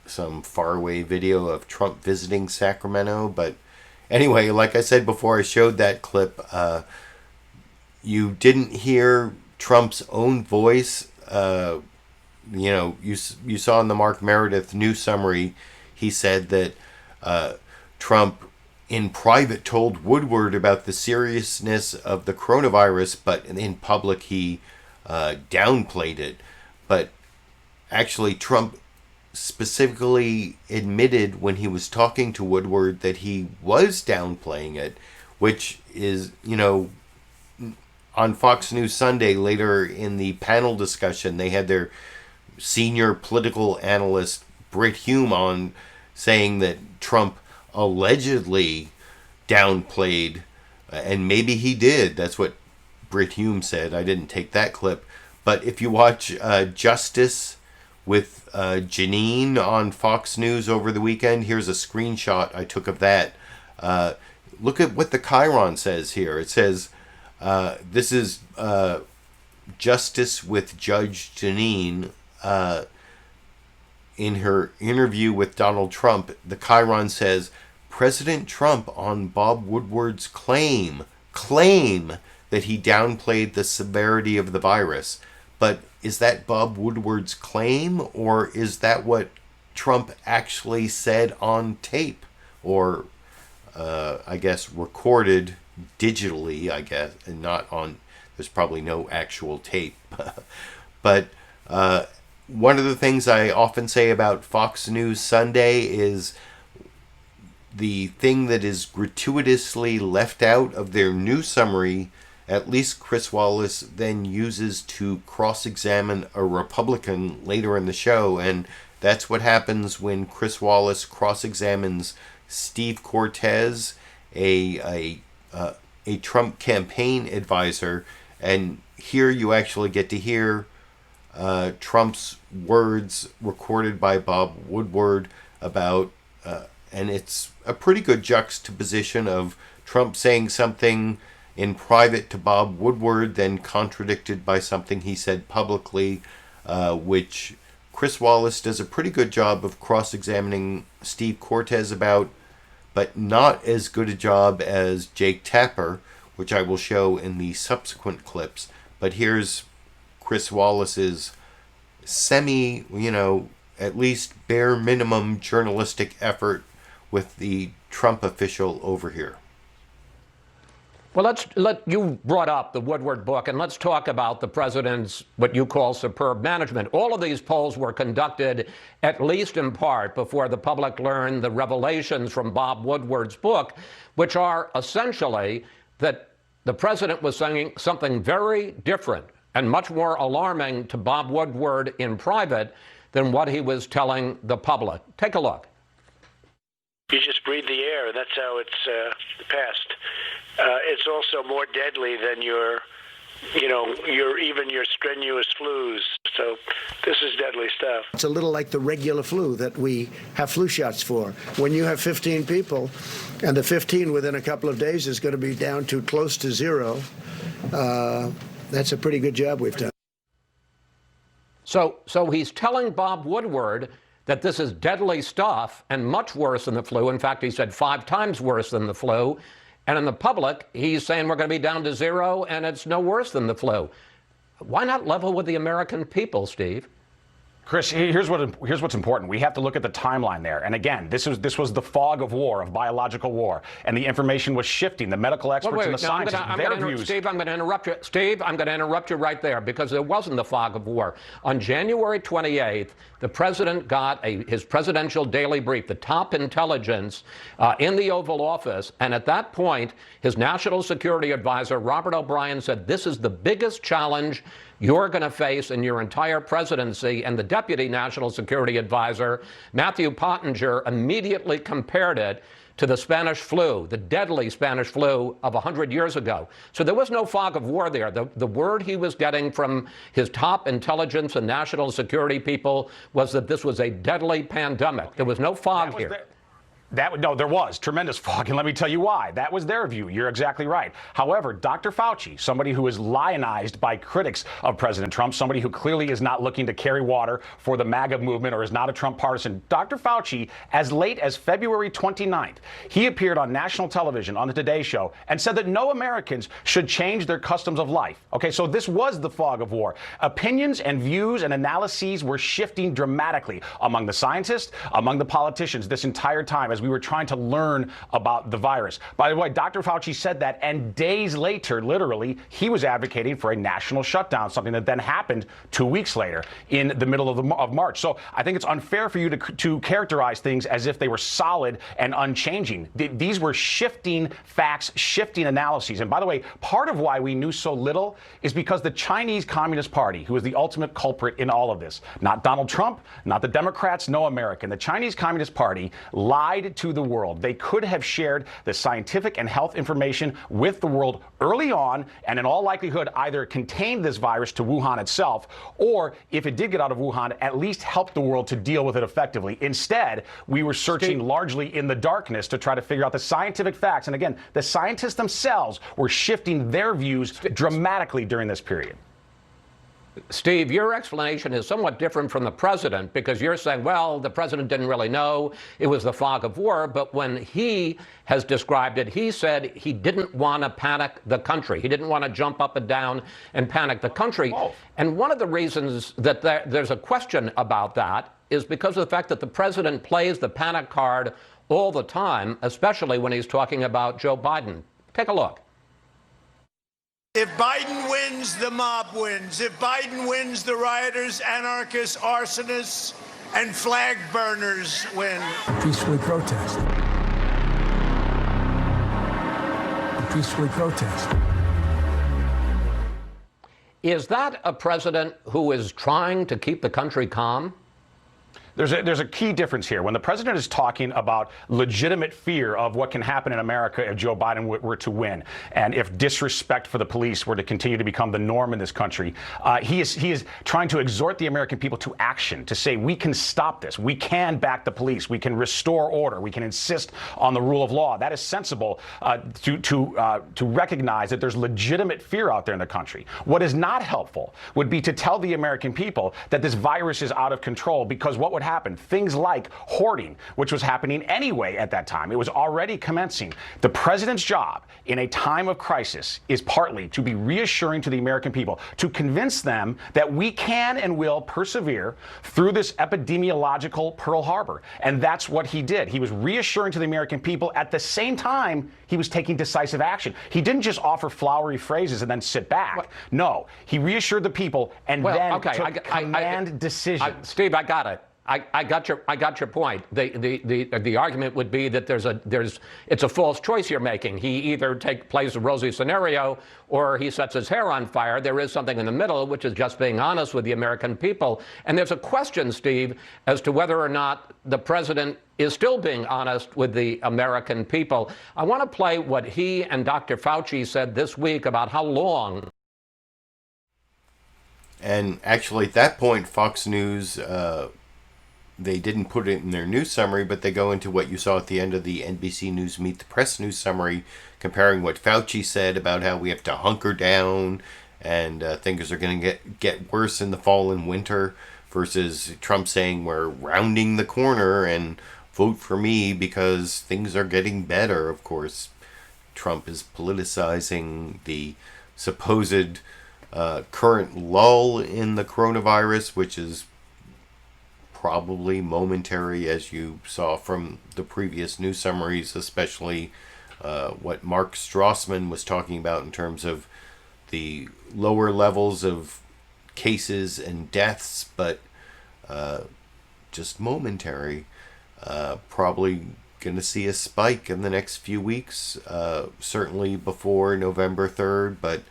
some faraway video of Trump visiting Sacramento. But anyway, like I said before I showed that clip, you didn't hear Trump's own voice. You saw in the Mark Meredith news summary, he said that Trump in private told Woodward about the seriousness of the coronavirus, but in public he downplayed it. But actually Trump specifically admitted when he was talking to Woodward that he was downplaying it, which is, on Fox News Sunday later in the panel discussion, they had their senior political analyst Brit Hume on saying that Trump allegedly downplayed, and maybe he did. That's what Brit Hume said. I didn't take that clip. But if you watch Justice with Janine on Fox News over the weekend, here's a screenshot I took of that. Look at what the Chiron says here. It says, this is Justice with Judge Janine in her interview with Donald Trump. The Chiron says, President Trump on Bob Woodward's claim that he downplayed the severity of the virus. But is that Bob Woodward's claim, or is that what Trump actually said on tape, or I guess recorded digitally, I guess, and not on, there's probably no actual tape. But one of the things I often say about Fox News Sunday is the thing that is gratuitously left out of their news summary, at least Chris Wallace then uses to cross-examine a Republican later in the show. And that's what happens when Chris Wallace cross-examines Steve Cortes, a a Trump campaign advisor, and here you actually get to hear Trump's words recorded by Bob Woodward about, and it's a pretty good juxtaposition of Trump saying something in private to Bob Woodward, then contradicted by something he said publicly, which Chris Wallace does a pretty good job of cross-examining Steve Cortes about, but not as good a job as Jake Tapper, which I will show in the subsequent clips. But here's Chris Wallace's semi, at least bare minimum journalistic effort with the Trump official over here. Well, you brought up the Woodward book, and let's talk about the president's what you call superb management. All of these polls were conducted, at least in part, before the public learned the revelations from Bob Woodward's book, which are essentially that the president was saying something very different and much more alarming to Bob Woodward in private than what he was telling the public. Take a look. You just breathe the air. That's how it's passed. It's also more deadly than your strenuous flus. So this is deadly stuff. It's a little like the regular flu that we have flu shots for. When you have 15 people, and the 15 within a couple of days is going to be down to close to zero, that's a pretty good job we've done. So he's telling Bob Woodward that this is deadly stuff and much worse than the flu. In fact, he said 5 times worse than the flu. And in the public, he's saying we're going to be down to zero and it's no worse than the flu. Why not level with the American people, Steve? Chris, here's what's important. We have to look at the timeline there. And again, this was the fog of war, of biological war, and the information was shifting. The medical experts and the scientists, their views. Steve, I'm going to interrupt you. Steve, I'm going to interrupt you right there because there wasn't the fog of war. On January 28th, the president got his presidential daily brief, the top intelligence in the Oval Office. And at that point, his national security advisor, Robert O'Brien, said, this is the biggest challenge you're going to face in your entire presidency. And the deputy national security advisor, Matthew Pottinger, immediately compared it to the Spanish flu, the deadly Spanish flu of 100 years ago. So there was no fog of war there. The word he was getting from his top intelligence and national security people was that this was a deadly pandemic. There was no fog here. No, there was tremendous fog, and let me tell you why. That was their view. You're exactly right. However, Dr. Fauci, somebody who is lionized by critics of President Trump, somebody who clearly is not looking to carry water for the MAGA movement or is not a Trump partisan, Dr. Fauci, as late as February 29th, he appeared on national television on the Today Show and said that no Americans should change their customs of life. Okay, so this was the fog of war. Opinions and views and analyses were shifting dramatically among the scientists, among the politicians this entire time as we were trying to learn about the virus. By the way, Dr. Fauci said that, and days later, literally, he was advocating for a national shutdown, something that then happened 2 weeks later in the middle of March. So I think it's unfair for you to characterize things as if they were solid and unchanging. These were shifting facts, shifting analyses. And by the way, part of why we knew so little is because the Chinese Communist Party, who is the ultimate culprit in all of this, not Donald Trump, not the Democrats, no American, the Chinese Communist Party lied to the world. They could have shared the scientific and health information with the world early on, and in all likelihood either contained this virus to Wuhan itself, or if it did get out of Wuhan, at least help the world to deal with it effectively. Instead, we were searching largely in the darkness to try to figure out the scientific facts. And again, the scientists themselves were shifting their views dramatically during this period. Steve, your explanation is somewhat different from the president because you're saying, well, the president didn't really know it was the fog of war. But when he has described it, he said he didn't want to panic the country. He didn't want to jump up and down and panic the country. Whoa. And one of the reasons that there's a question about that is because of the fact that the president plays the panic card all the time, especially when he's talking about Joe Biden. Take a look. If Biden wins, the mob wins. If Biden wins, the rioters, anarchists, arsonists, and flag burners win. Peacefully protest. Peacefully protest. Is that a president who is trying to keep the country calm? There's a key difference here. When the president is talking about legitimate fear of what can happen in America if Joe Biden were to win, and if disrespect for the police were to continue to become the norm in this country, he is trying to exhort the American people to action, to say we can stop this, we can back the police, we can restore order, we can insist on the rule of law. That is sensible to recognize that there's legitimate fear out there in the country. What is not helpful would be to tell the American people that this virus is out of control, because what would happen? Things like hoarding, which was happening anyway at that time. It was already commencing. The president's job in a time of crisis is partly to be reassuring to the American people, to convince them that we can and will persevere through this epidemiological Pearl Harbor. And that's what he did. He was reassuring to the American people. At the same time, he was taking decisive action. He didn't just offer flowery phrases and then sit back. No, he reassured the people and then took command decisions. Steve, I got it. I got your point. The argument would be that it's a false choice you're making. He either plays the rosy scenario or he sets his hair on fire. There is something in the middle, which is just being honest with the American people. And there's a question, Steve, as to whether or not the president is still being honest with the American people. I want to play what he and Dr. Fauci said this week about how long. And actually, at that point, Fox News, they didn't put it in their news summary, but they go into what you saw at the end of the NBC News Meet the Press news summary, comparing what Fauci said about how we have to hunker down and things are going to get worse in the fall and winter, versus Trump saying we're rounding the corner and vote for me because things are getting better. Of course, Trump is politicizing the supposed current lull in the coronavirus, which is probably momentary, as you saw from the previous news summaries, especially what Mark Strassman was talking about in terms of the lower levels of cases and deaths, but just momentary. Probably going to see a spike in the next few weeks, certainly before November 3rd, but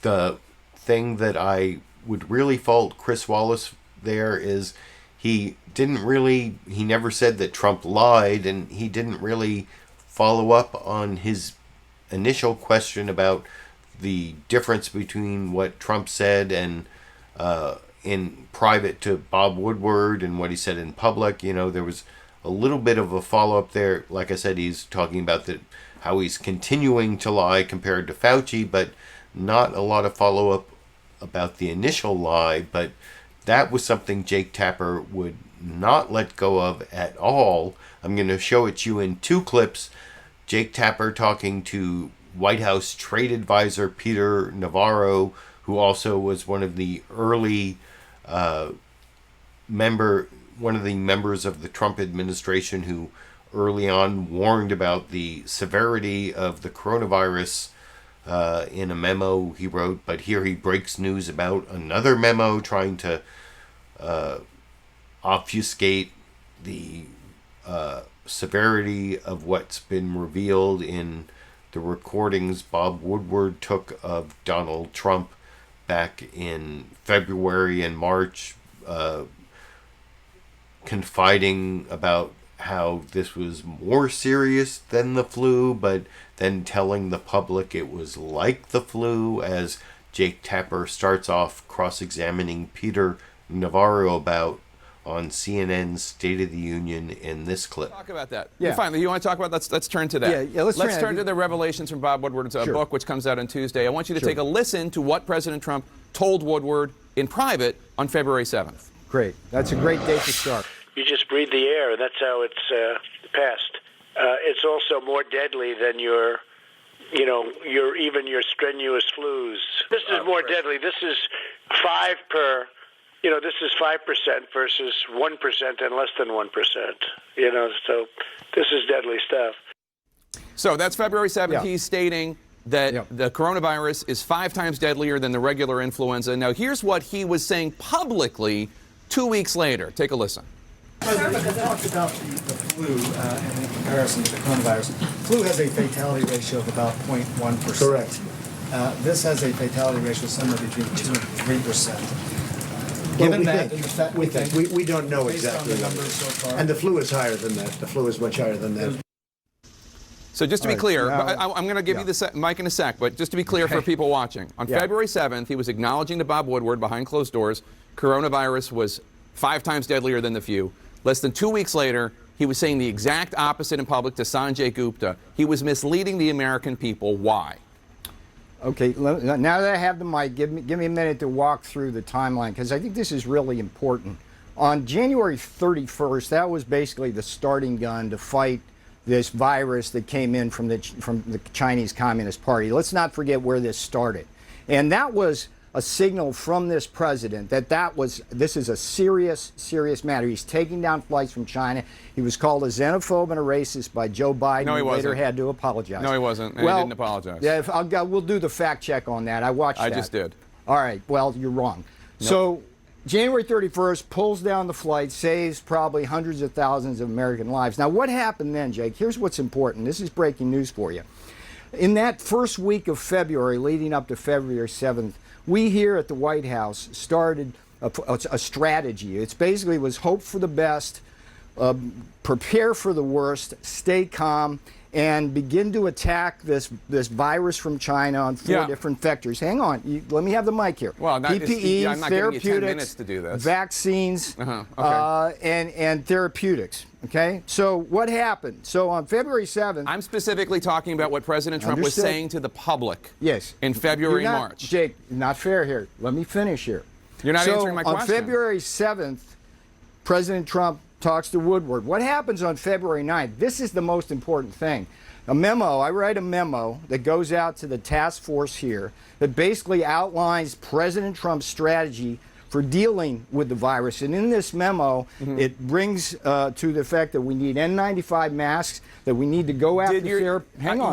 the thing that I would really fault Chris Wallace there is he never said that Trump lied, and he didn't really follow up on his initial question about the difference between what Trump said and in private to Bob Woodward and what he said in public. You know, there was a little bit of a follow-up there. Like I said, he's talking about how he's continuing to lie compared to Fauci, but not a lot of follow-up about the initial lie. But that was something Jake Tapper would not let go of at all. I'm going to show it to you in two clips. Jake Tapper talking to White House trade advisor Peter Navarro, who also was one of the early members of the Trump administration who early on warned about the severity of the coronavirus in a memo he wrote. But here he breaks news about another memo trying to obfuscate the severity of what's been revealed in the recordings Bob Woodward took of Donald Trump back in February and March, confiding about how this was more serious than the flu, but then telling the public it was like the flu, as Jake Tapper starts off cross-examining Peter Navarro about on CNN's State of the Union in this clip. Talk about that. Yeah. Finally, you want to talk about that? Let's turn to that. Yeah, let's turn to the revelations from Bob Woodward's book, which comes out on Tuesday. I want you to take a listen to what President Trump told Woodward in private on February 7th. Great. That's a great date to start. You just breathe the air, and that's how it's passed. It's also more deadly than your strenuous flus. This is more deadly. This is 5 per. This is 5% versus 1% and less than 1%. So this is deadly stuff. So that's February 7th. He's stating that the coronavirus is 5 times deadlier than the regular influenza. Now, here's what he was saying publicly 2 weeks later. Take a listen. President, you talked about the flu and in comparison to the coronavirus. Flu has a fatality ratio of about 0.1%. Correct. This has a fatality ratio somewhere between 2 and 3%. Given we that, think, and the fact we think. We don't know based exactly on the what it numbers is. so far. And the flu is higher than that. The flu is much higher than that. So just to be All right, clear, now- I'm going to give you the mic in a sec, but just to be clear for people watching, on February 7th, he was acknowledging to Bob Woodward behind closed doors, coronavirus was 5 times deadlier than the flu. Less than 2 weeks later, he was saying the exact opposite in public to Sanjay Gupta. He was misleading the American people. Why? Okay, now that I have the mic, give me a minute to walk through the timeline, because I think this is really important. On January 31st, that was basically the starting gun to fight this virus that came in from the Chinese Communist Party. Let's not forget where this started. And that was a signal from this president that this is a serious, serious matter. He's taking down flights from China. He was called a xenophobe and a racist by Joe Biden. No, he wasn't. Later had to apologize. No, he wasn't, and he didn't apologize. Yeah, we'll do the fact check on that. I watched that. I just did. All right, well, you're wrong. Nope. So January 31st, pulls down the flight, saves probably hundreds of thousands of American lives. Now, what happened then, Jake? Here's what's important. This is breaking news for you. In that first week of February, leading up to February 7th, we here at the White House started a strategy. It basically was hope for the best, prepare for the worst, stay calm, and begin to attack this virus from China on 4 different vectors. Hang on, let me have the mic here. Well, PPE, I'm not giving you 10 minutes therapeutics, to do this. vaccines, Okay. and therapeutics. Okay, so what happened? So on February 7th, I'm specifically talking about what President Trump was saying to the public. Yes. In February You're and not- March. Jake, not fair here. Let me finish here. You're not answering my question. On February 7th, President Trump talks to Woodward. What happens on February 9th? This is the most important thing. A memo, I write a memo that goes out to the task force here that basically outlines President Trump's strategy for dealing with the virus. And in this memo, it brings to the effect that we need N95 masks, that we need to go after Hang on,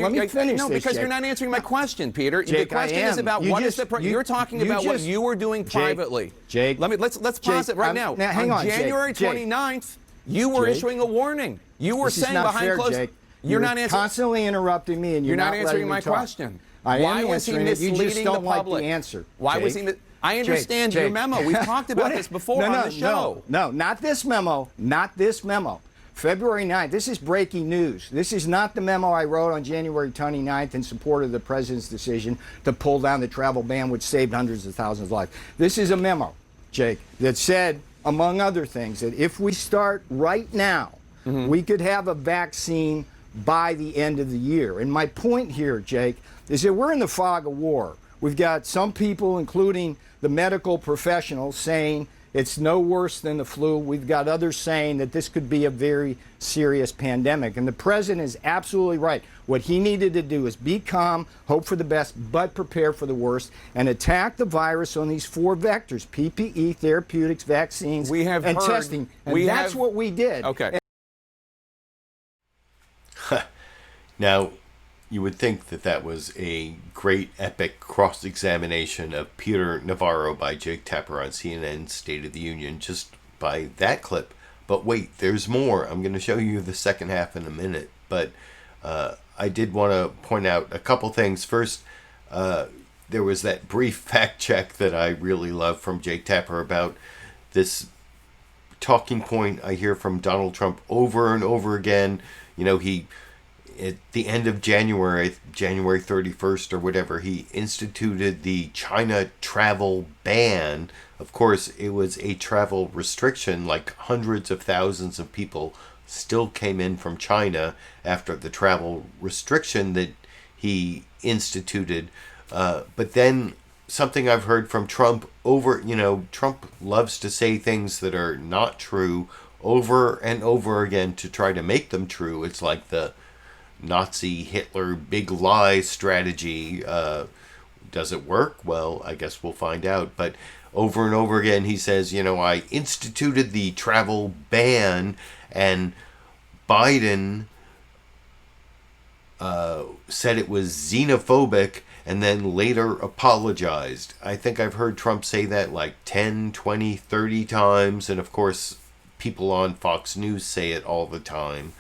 let me finish No, this, because Jake. you're not answering my question, Peter. Jake, the question I is am. about You what just- is the... you- You're talking you about what just- you were doing Jake, privately. Jake. Let's pause it right now. Now, hang on, Jake, January Jake. 29th, you were Jake. issuing a warning. You were This is saying not behind fair, closed... Jake. You're not answering... constantly interrupting me, and You're not letting answering me my talk. question. I Why am was he answering it. You misleading just don't the like public? the answer. Why was Jake. he... I understand Jake, your memo. We've talked about this before on the show. No, not this memo. Not this memo. February 9th. This is breaking news. This is not the memo I wrote on January 29th in support of the president's decision to pull down the travel ban, which saved hundreds of thousands of lives. This is a memo, Jake, that said, among other things, that if we start right now, we could have a vaccine by the end of the year. And my point here, Jake, is that we're in the fog of war. We've got some people, including the medical professionals, saying it's no worse than the flu. We've got others saying that this could be a very serious pandemic. And the president is absolutely right. What he needed to do is be calm, hope for the best, but prepare for the worst, and attack the virus on these 4 vectors: PPE, therapeutics, vaccines, and testing. And that's what we did. Okay. Now, you would think that that was a great epic cross-examination of Peter Navarro by Jake Tapper on CNN's State of the Union just by that clip. But wait, there's more. I'm going to show you the second half in a minute. But I did want to point out a couple things. First, there was that brief fact check that I really love from Jake Tapper about this talking point I hear from Donald Trump over and over again. You know, at the end of January 31st or whatever, he instituted the China travel ban. Of course, it was a travel restriction. Like hundreds of thousands of people still came in from China after the travel restriction that he instituted. But then something I've heard from Trump Trump loves to say things that are not true over and over again to try to make them true. It's like the Nazi Hitler big lie strategy. Does it work? Well, I guess we'll find out. But over and over again he says, I instituted the travel ban, and Biden said it was xenophobic and then later apologized. I think I've heard Trump say that like 10, 20, 30 times, and of course people on Fox News say it all the time.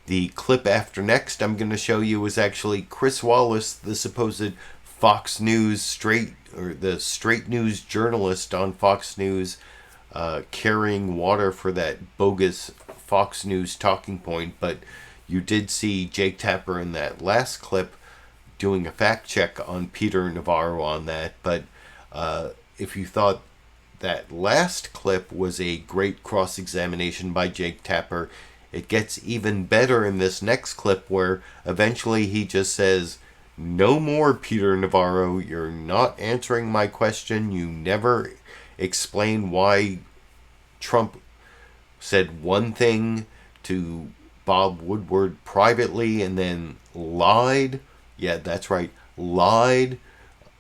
The clip after next I'm going to show you is actually Chris Wallace, the supposed Fox News the straight news journalist on Fox News carrying water for that bogus Fox News talking point, but you did see Jake Tapper in that last clip doing a fact check on Peter Navarro on that. But if you thought that last clip was a great cross-examination by Jake Tapper, it gets even better in this next clip where eventually he just says, "No more, Peter Navarro, you're not answering my question. You never explain why Trump said one thing to Bob Woodward privately and then lied." Yeah, that's right, lied.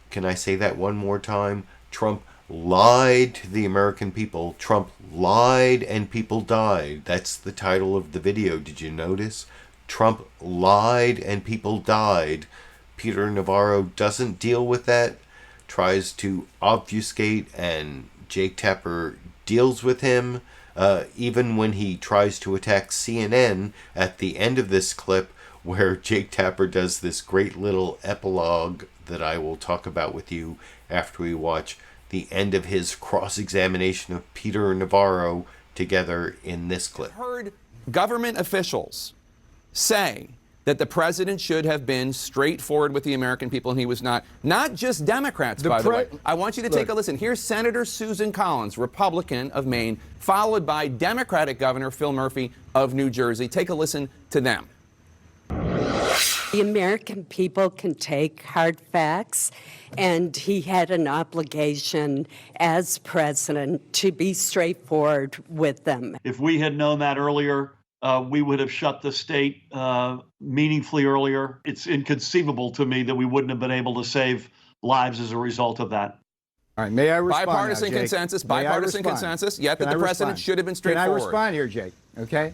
Can I say that one more time? Trump lied to the American people. Trump lied and people died. That's the title of the video. Did you notice? Trump lied and people died. Peter Navarro doesn't deal with that, tries to obfuscate, and Jake Tapper deals with him. Even when he tries to attack CNN at the end of this clip, where Jake Tapper does this great little epilogue that I will talk about with you after we watch the end of his cross-examination of Peter Navarro together in this clip. I've heard government officials say that the president should have been straightforward with the American people, and he was not. Not just Democrats, by the way. I want you to take a listen. Here's Senator Susan Collins, Republican of Maine, followed by Democratic Governor Phil Murphy of New Jersey. Take a listen to them. The American people can take hard facts, and he had an obligation as president to be straightforward with them. If we had known that earlier, we would have shut the state meaningfully earlier. It's inconceivable to me that we wouldn't have been able to save lives as a result of that. All right, may I respond Bipartisan now, consensus, bipartisan consensus, yet that the president should have been straightforward. Can I respond here, Jake? Okay?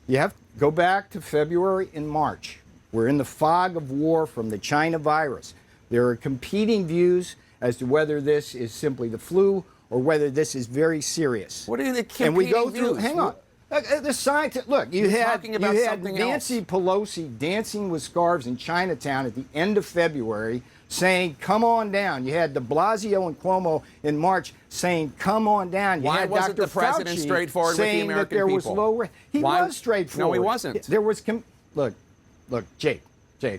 You have to go back to February and March. We're in the fog of war from the China virus. There are competing views as to whether this is simply the flu or whether this is very serious. What are the competing And we go through, views? hang on. The scientist, look, you had Nancy Pelosi dancing with scarves in Chinatown at the end of February saying, come on down. You had de Blasio and Cuomo in March saying, come on down. You Why had wasn't Dr. the president Fauci straightforward with the saying American that there was people? low risk. He was straightforward. No, he wasn't. There was, look, Jake,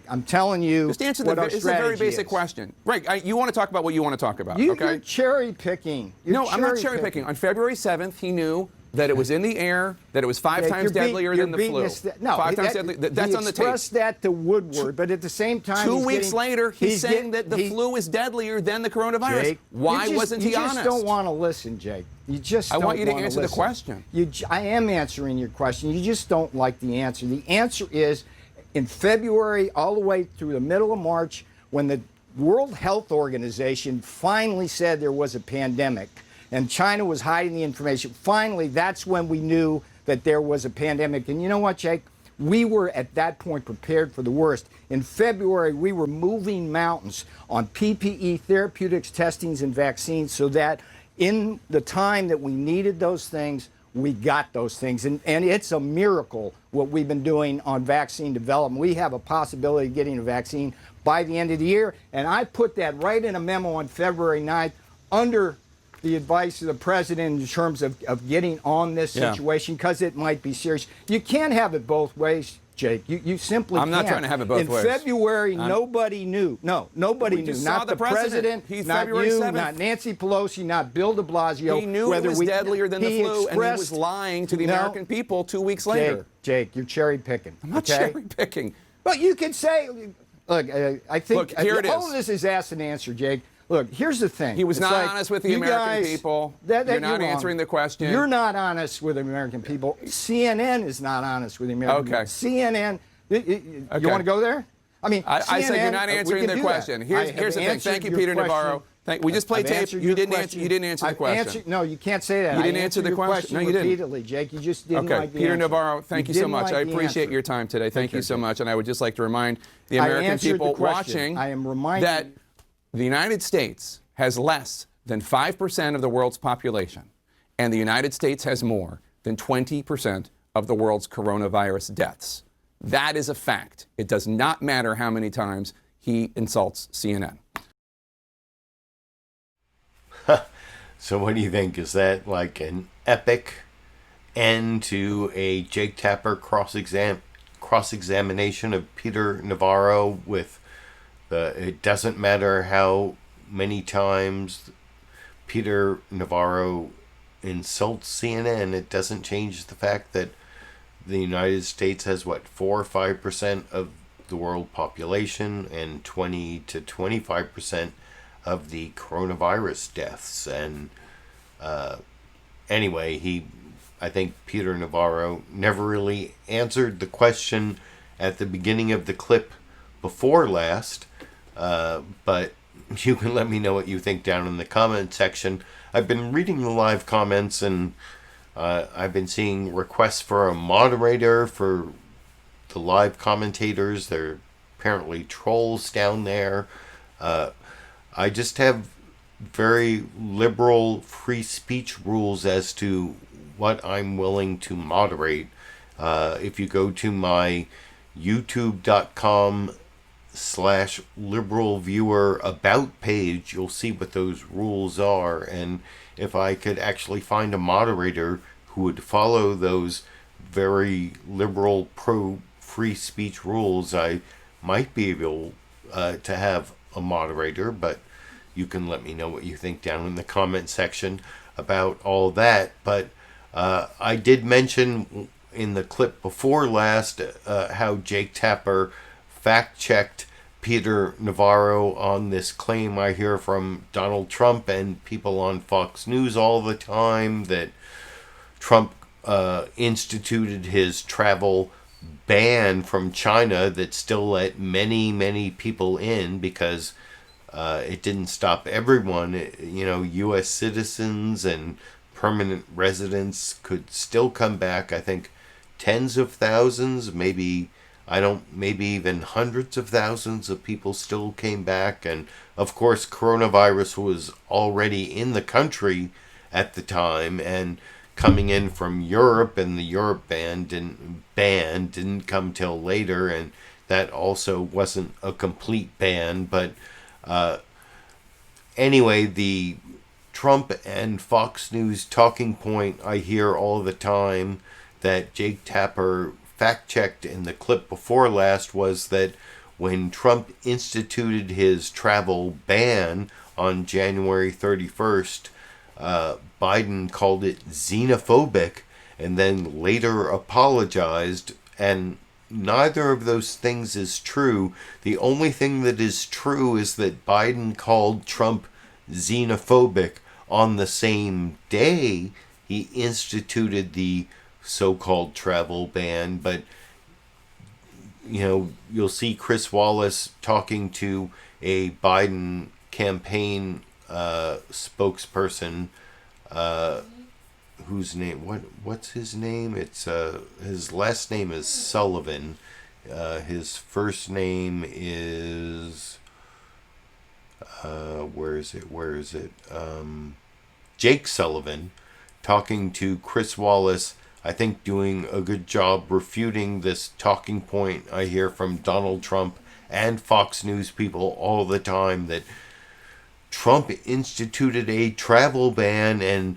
I'm telling you Just answer what our it's a very strategy basic is. question. Right, you want to talk about what you want to talk about, You're okay? cherry picking. No, I'm not cherry picking. On February 7th, he knew that it was in the air, that it was five times deadlier than the flu. No, 5 times deadly. That's on the tape. He expressed that to Woodward, but at the same time, 2 weeks later, he's saying that the flu is deadlier than the coronavirus. Jake, Why wasn't he honest? You just don't want to listen, Jake. You just don't want you to wanna answer the listen. question. I am answering your question. You just don't like the answer. The answer is in February all the way through the middle of March, when the World Health Organization finally said there was a pandemic and China was hiding the information, finally that's when we knew that there was a pandemic. And you know what, Jake? We were at that point prepared for the worst. In February, we were moving mountains on PPE, therapeutics, testings, and vaccines so that in the time that we needed those things, we got those things. And it's a miracle what we've been doing on vaccine development. We have a possibility of getting a vaccine by the end of the year. And I put that right in a memo on February 9th under the advice of the president in terms of getting on this situation because it might be serious. You can't have it both ways, Jake. You simply can't. I'm not trying to have it both ways. In February, nobody knew. No, nobody knew. Not the president, not you, not Nancy Pelosi, not Bill de Blasio. He knew it was deadlier than the flu, and he was lying to the American people 2 weeks later. Jake, you're cherry picking. I'm not cherry picking. But you could say, look, I think Look, here it all is. of this is asked and answered, Jake. Look, here's the thing. He was not honest with the American people. You're not answering the question. You're not honest with the American people. CNN is not honest with the American people. CNN, you want to go there? I mean, I said you're not answering the question. Here's the thing. Thank you, Peter Navarro. We just played tape. You didn't answer the question. No, you can't say that. You didn't answer the question. No, you didn't. Repeatedly, Jake. You just didn't like the Peter answer. Navarro, thank you so much. I appreciate your time today. Thank you so much. And I would just like to remind the American people watching that the United States has less than 5% of the world's population, and the United States has more than 20% of the world's coronavirus deaths. That is a fact. It does not matter how many times he insults CNN. So what do you think? Is that like an epic end to a Jake Tapper cross-examination of Peter Navarro with it doesn't matter how many times Peter Navarro insults CNN, it doesn't change the fact that the United States has, 4 or 5% of the world population and 20 to 25% of the coronavirus deaths. And anyway, I think Peter Navarro never really answered the question at the beginning of the clip before last, but you can let me know what you think down in the comment section. I've been reading the live comments, and I've been seeing requests for a moderator for the live commentators. They're apparently trolls down there. I just have very liberal free speech rules as to what I'm willing to moderate. If you go to my youtube.com/LiberalViewer about page, you'll see what those rules are. And if I could actually find a moderator who would follow those very liberal pro-free speech rules, I might be able to have a moderator, but you can let me know what you think down in the comment section about all that. But I did mention in the clip before last how Jake Tapper fact-checked Peter Navarro on this claim I hear from Donald Trump and people on Fox News all the time that Trump instituted his travel ban from China that still let many, many people in because it didn't stop everyone. U.S. citizens and permanent residents could still come back. I think tens of thousands, maybe even hundreds of thousands of people still came back. And of course, coronavirus was already in the country at the time and coming in from Europe, and the Europe ban didn't come till later, and that also wasn't a complete ban. But anyway, the Trump and Fox News talking point I hear all the time that Jake Tapper fact-checked in the clip before last was that when Trump instituted his travel ban on January 31st, Biden called it xenophobic and then later apologized, and neither of those things is true. The only thing that is true is that Biden called Trump xenophobic on the same day he instituted the so-called travel ban. But you'll see Chris Wallace talking to a Biden campaign spokesperson whose name what's his name? It's his last name is Sullivan. His first name is where is it? Jake Sullivan, talking to Chris Wallace, I think doing a good job refuting this talking point I hear from Donald Trump and Fox News people all the time that Trump instituted a travel ban and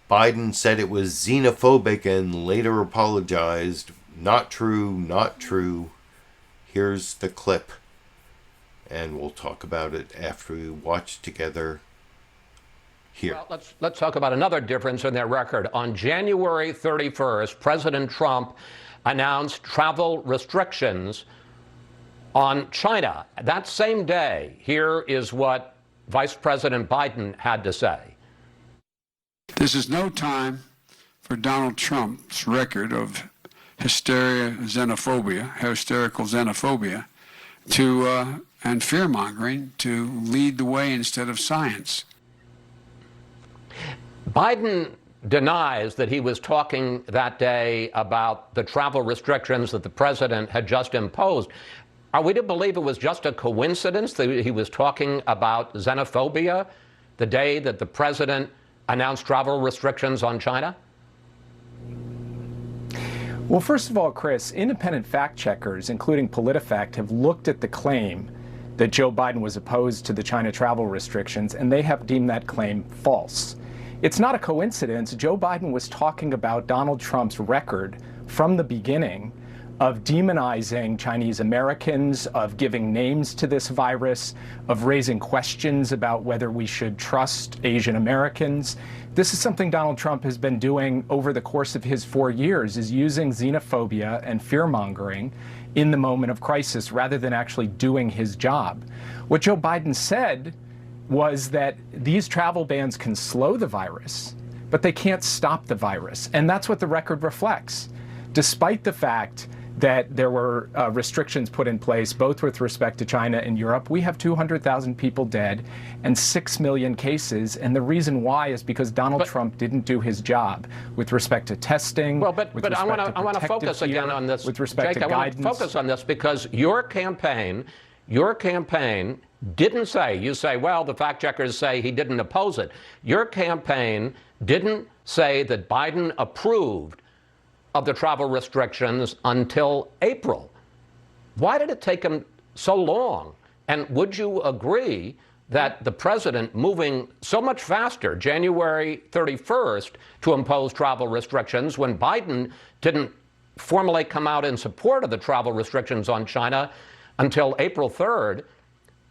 Biden said it was xenophobic and later apologized. Not true, not true. Here's the clip, and we'll talk about it after we watch together here. Well, let's talk about another difference in their record. On January 31st, President Trump announced travel restrictions on China. That same day, here is what Vice President Biden had to say. This is no time for Donald Trump's record of hysterical xenophobia, and fear-mongering to lead the way instead of science. Biden denies that he was talking that day about the travel restrictions that the president had just imposed. Are we to believe it was just a coincidence that he was talking about xenophobia the day that the president announced travel restrictions on China? Well, first of all, Chris, independent fact checkers, including PolitiFact, have looked at the claim that Joe Biden was opposed to the China travel restrictions, and they have deemed that claim false. It's not a coincidence. Joe Biden was talking about Donald Trump's record from the beginning of demonizing Chinese Americans, of giving names to this virus, of raising questions about whether we should trust Asian Americans. This is something Donald Trump has been doing over the course of his 4 years, is using xenophobia and fear-mongering in the moment of crisis rather than actually doing his job. What Joe Biden said was that these travel bans can slow the virus, but they can't stop the virus. And that's what the record reflects. Despite the fact that there were restrictions put in place, both with respect to China and Europe, we have 200,000 people dead and 6 million cases. And the reason why is because Donald Trump didn't do his job with respect to testing. Well, but I want to focus again on this. With respect Jake, to guidance. I want to focus on this because your campaign didn't say, you say, well, the fact checkers say he didn't oppose it. Your campaign didn't say that Biden approved of the travel restrictions until April. Why did it take him so long? And would you agree that the president moving so much faster, January 31st, to impose travel restrictions when Biden didn't formally come out in support of the travel restrictions on China until April 3rd,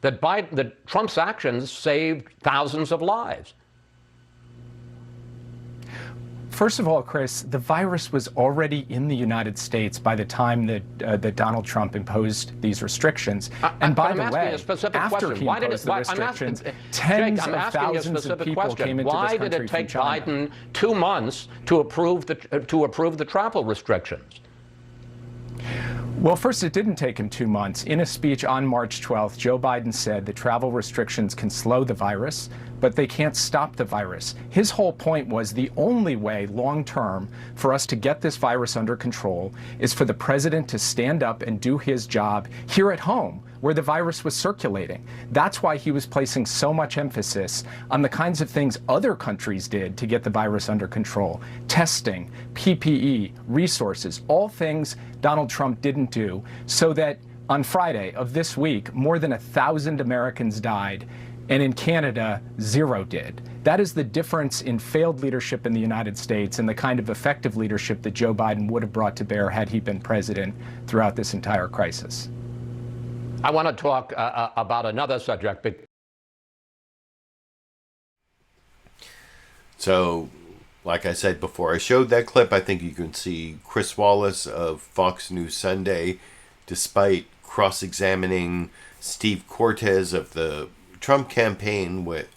that Trump's actions saved thousands of lives? First of all, Chris, the virus was already in the United States by the time that Donald Trump imposed these restrictions. And by the way, after he imposed the restrictions, tens of thousands of people came into this country from China. Why did it take Biden 2 months to approve the travel restrictions? Well, first, it didn't take him 2 months. In a speech on March 12th, Joe Biden said that travel restrictions can slow the virus, but they can't stop the virus. His whole point was the only way long term for us to get this virus under control is for the president to stand up and do his job here at home, where the virus was circulating. That's why he was placing so much emphasis on the kinds of things other countries did to get the virus under control. Testing, PPE, resources, all things Donald Trump didn't do, so that on Friday of this week, more than 1,000 Americans died, and in Canada, 0 did. That is the difference in failed leadership in the United States and the kind of effective leadership that Joe Biden would have brought to bear had he been president throughout this entire crisis. I want to talk about another subject. So, like I said before, I showed that clip. I think you can see Chris Wallace of Fox News Sunday, despite cross-examining Steve Cortes of the Trump campaign with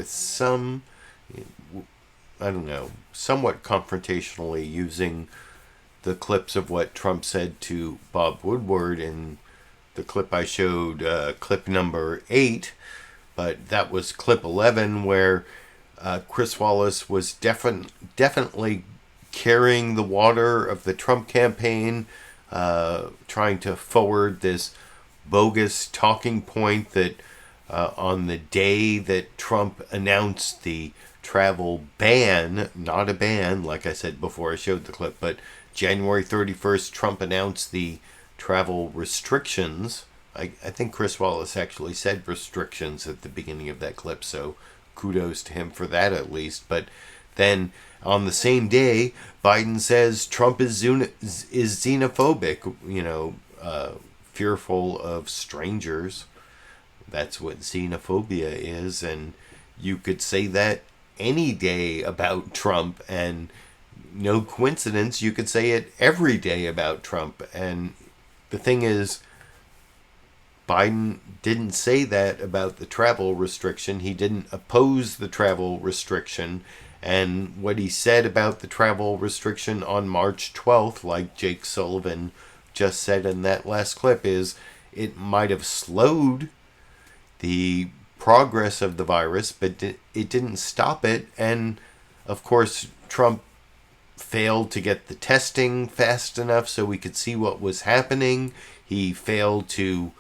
some, I don't know, somewhat confrontationally using the clips of what Trump said to Bob Woodward in the clip I showed, clip number 8, but that was clip 11 where Chris Wallace was definitely carrying the water of the Trump campaign, trying to forward this bogus talking point that on the day that Trump announced the travel ban, not a ban, like I said before I showed the clip, but January 31st, Trump announced the travel restrictions. I think Chris Wallace actually said restrictions at the beginning of that clip, so kudos to him for that at least. But then on the same day, Biden says Trump is xenophobic, fearful of strangers. That's what xenophobia is, and you could say that any day about Trump, and no coincidence, you could say it every day about Trump. And the thing is, Biden didn't say that about the travel restriction. He didn't oppose the travel restriction. And what he said about the travel restriction on March 12th, like Jake Sullivan just said in that last clip, is it might have slowed the progress of the virus, but it didn't stop it. And of course, Trump failed to get the testing fast enough so we could see what was happening. He failed to,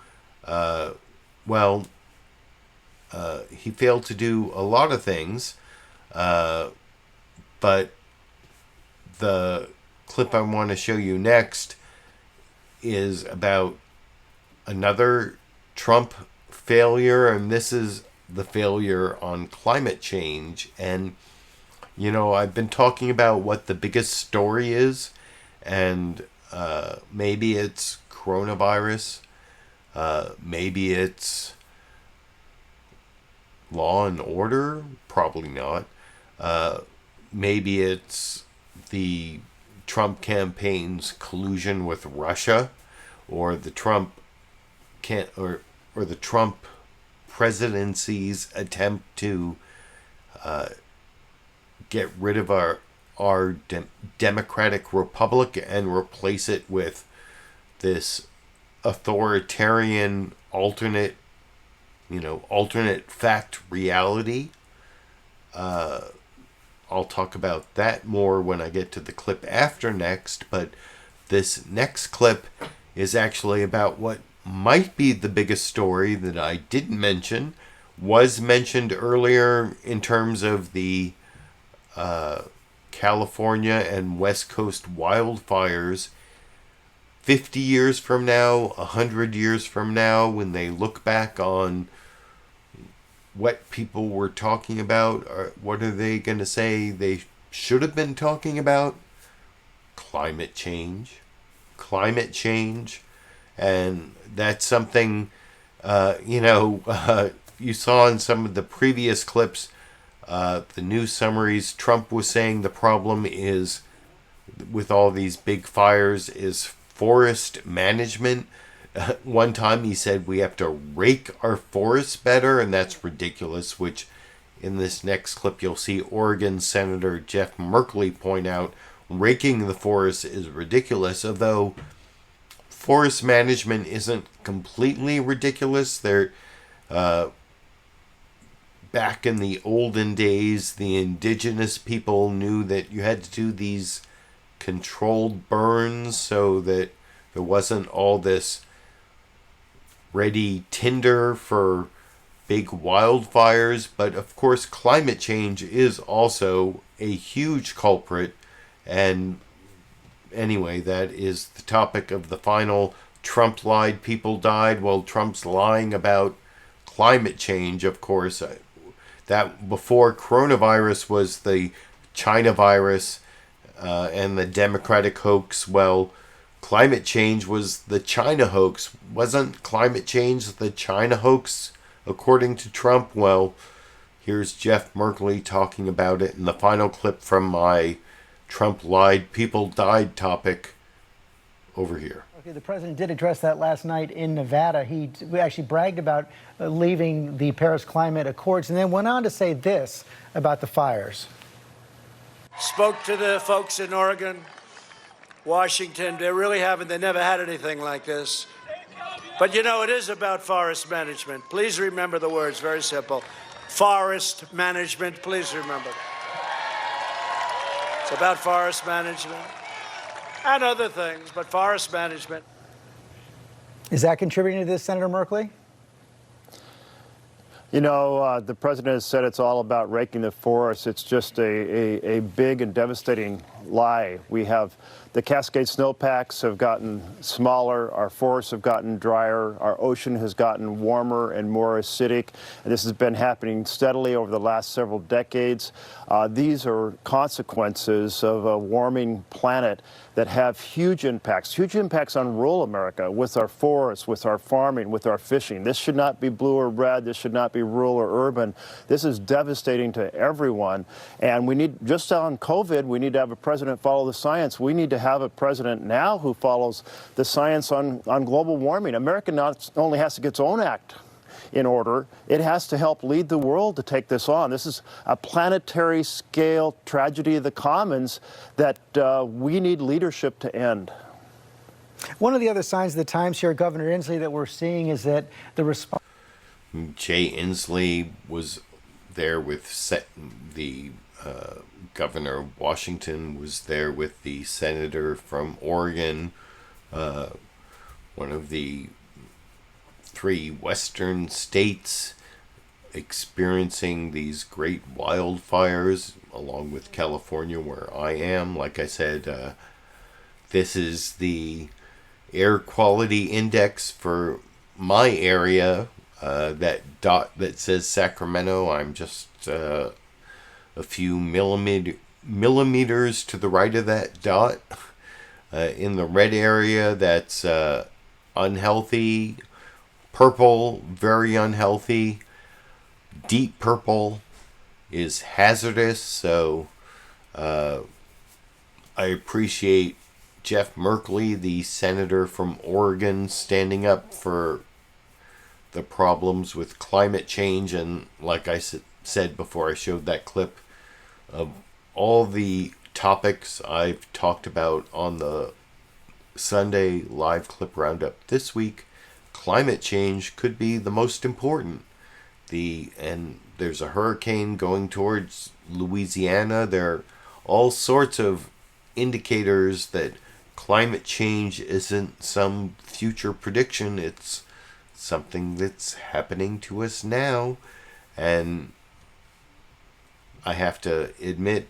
he failed to do a lot of things. But the clip I want to show you next is about another Trump failure, and this is the failure on climate change. And, I've been talking about what the biggest story is, and maybe it's coronavirus, maybe it's law and order, probably not. Maybe it's the Trump campaign's collusion with Russia, or the Trump or the Trump presidency's attempt to get rid of our democratic republic and replace it with this authoritarian alternate fact reality. I'll talk about that more when I get to the clip after next, but this next clip is actually about what might be the biggest story that I didn't mention, was mentioned earlier in terms of the California and West Coast wildfires. 50 years from now, 100 years from now, when they look back on what people were talking about, or what are they going to say they should have been talking about? Climate change. Climate change. And that's something, you saw in some of the previous clips, the news summaries, Trump was saying the problem is, with all these big fires, is forest management. One time he said we have to rake our forests better, and that's ridiculous, which in this next clip you'll see Oregon Senator Jeff Merkley point out raking the forest is ridiculous, although forest management isn't completely ridiculous. Back in the olden days, the indigenous people knew that you had to do these controlled burns so that there wasn't all this ready tinder for big wildfires. But of course, climate change is also a huge culprit. And anyway, that is the topic of the final Trump lied, people died. Well, Trump's lying about climate change, of course. That before coronavirus was the China virus and the Democratic hoax. Well, climate change was the China hoax. Wasn't climate change the China hoax, according to Trump? Well, here's Jeff Merkley talking about it in the final clip from my Trump lied, people died topic over here. Okay, the president did address that last night in Nevada. He actually bragged about leaving the Paris Climate Accords, and then went on to say this about the fires. Spoke to the folks in Oregon, Washington. They never had anything like this. But it is about forest management. Please remember the words, very simple. Forest management, please remember. It's about forest management and other things, but forest management. Is that contributing to this, Senator Merkley? The president has said it's all about raking the forest. It's just a big and devastating lie. We have the Cascade snowpacks have gotten smaller, our forests have gotten drier, our ocean has gotten warmer and more acidic, and this has been happening steadily over the last several decades. These are consequences of a warming planet that have huge impacts on rural America, with our forests, with our farming, with our fishing. This should not be blue or red. This should not be rural or urban. This is devastating to everyone. And we need, just on COVID, we need to have a president follow the science. We need to have a president now who follows the science on global warming. America not only has to get its own act in order, it has to help lead the world to take this on. This is a planetary scale tragedy of the commons that we need leadership to end. One of the other signs of the times here, Governor Inslee, that we're seeing is that the response. Jay Inslee was there with the governor of Washington, was there with the senator from Oregon, one of the 3 western states experiencing these great wildfires, along with California, where I am. Like I said, this is the air quality index for my area. that dot that says Sacramento, I'm just a few millimeters to the right of that dot. In the red area, that's unhealthy. Purple, very unhealthy. Deep purple is hazardous. So I appreciate Jeff Merkley, the senator from Oregon, standing up for the problems with climate change. And like I said before I showed that clip, of all the topics I've talked about on the Sunday live clip roundup this week, climate change could be the most important. And there's a hurricane going towards Louisiana. There are all sorts of indicators that climate change isn't some future prediction. It's something that's happening to us now. And I have to admit,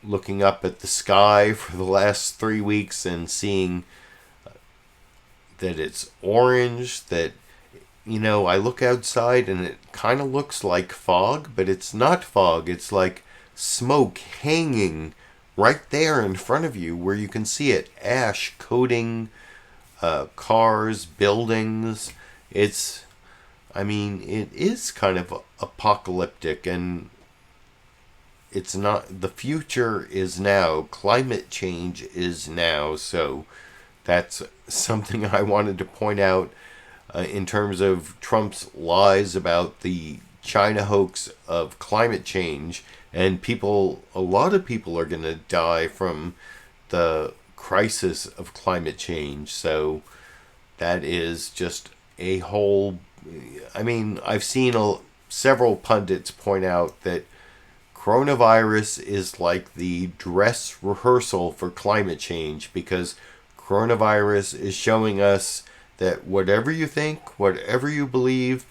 looking up at the sky for the last 3 weeks and seeing that it's orange, that, I look outside and it kind of looks like fog, but it's not fog. It's like smoke hanging right there in front of you where you can see it. Ash coating cars, buildings. It is kind of apocalyptic, and it's not. The future is now. Climate change is now. So that's something I wanted to point out in terms of Trump's lies about the China hoax of climate change. And a lot of people are going to die from the crisis of climate change. So that is just a whole... I've seen several pundits point out that coronavirus is like the dress rehearsal for climate change, because coronavirus is showing us that whatever you think, whatever you believe,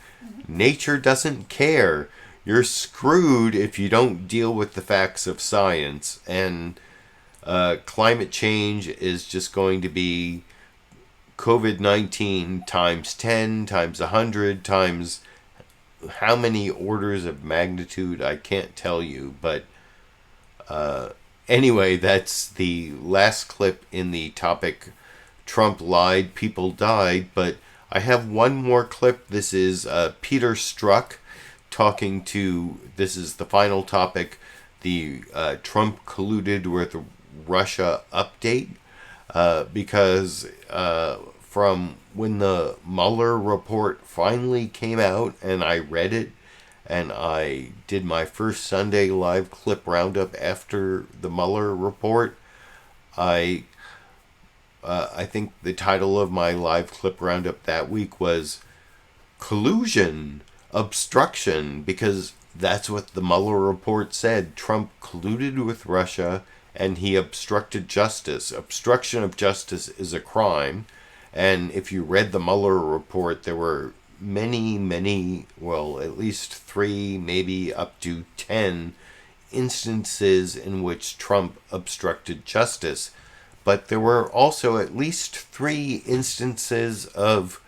nature doesn't care. You're screwed if you don't deal with the facts of science. And climate change is just going to be COVID-19 times 10, times 100, times how many orders of magnitude, I can't tell you. But anyway, that's the last clip in the topic, Trump lied, people died. But I have one more clip. This is Peter Strzok talking to, this is the final topic, the Trump colluded with Russia update. Because from when the Mueller report finally came out and I read it, and I did my first Sunday live clip roundup after the Mueller report, I think the title of my live clip roundup that week was Collusion, Obstruction, because that's what the Mueller report said. Trump colluded with Russia and he obstructed justice. Obstruction of justice is a crime. And if you read the Mueller report, there were many, well, at least 3, maybe up to 10 instances in which Trump obstructed justice. But there were also at least 3 instances of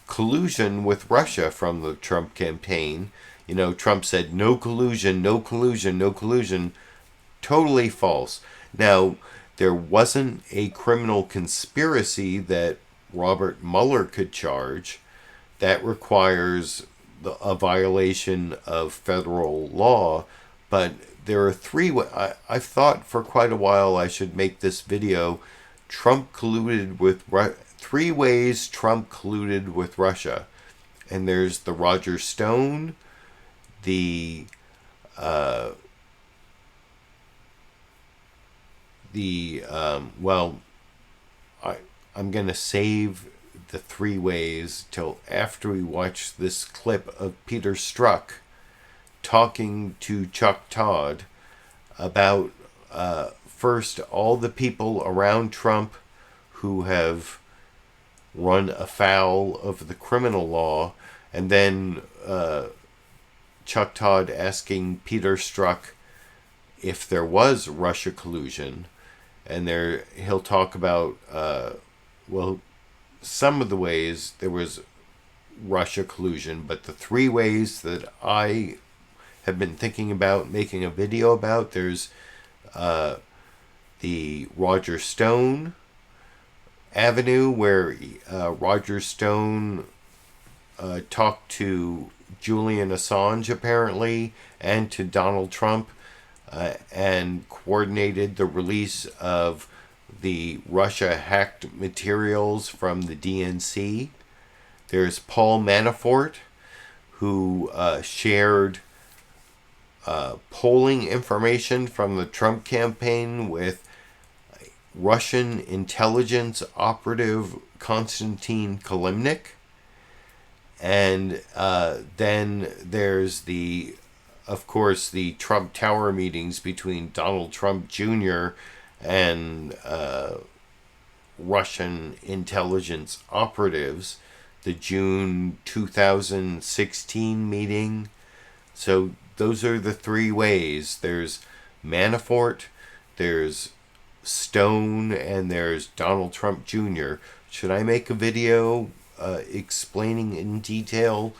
collusion with Russia from the Trump campaign. Trump said, no collusion, no collusion, no collusion. Totally false. Now, there wasn't a criminal conspiracy that Robert Mueller could charge. That requires a violation of federal law. But there are 3 I've thought for quite a while I should make this video. Trump colluded with 3 ways Trump colluded with Russia. And there's the Roger Stone, I'm going to save the 3 ways till after we watch this clip of Peter Strzok talking to Chuck Todd about, first, all the people around Trump who have run afoul of the criminal law, and then Chuck Todd asking Peter Strzok if there was Russia collusion. And he'll talk about, some of the ways. There was Russia collusion, but the three ways that I have been thinking about making a video about, there's the Roger Stone avenue, where Roger Stone talked to Julian Assange apparently and to Donald Trump and coordinated the release of the Russia hacked materials from the DNC. There's Paul Manafort, who shared polling information from the Trump campaign with Russian intelligence operative Konstantin Kilimnik. And then there's of course, the Trump Tower meetings between Donald Trump Jr. and Russian intelligence operatives, the June 2016 meeting. So those are the three ways. There's Manafort, there's Stone, and there's Donald Trump Jr. Should I make a video explaining in detail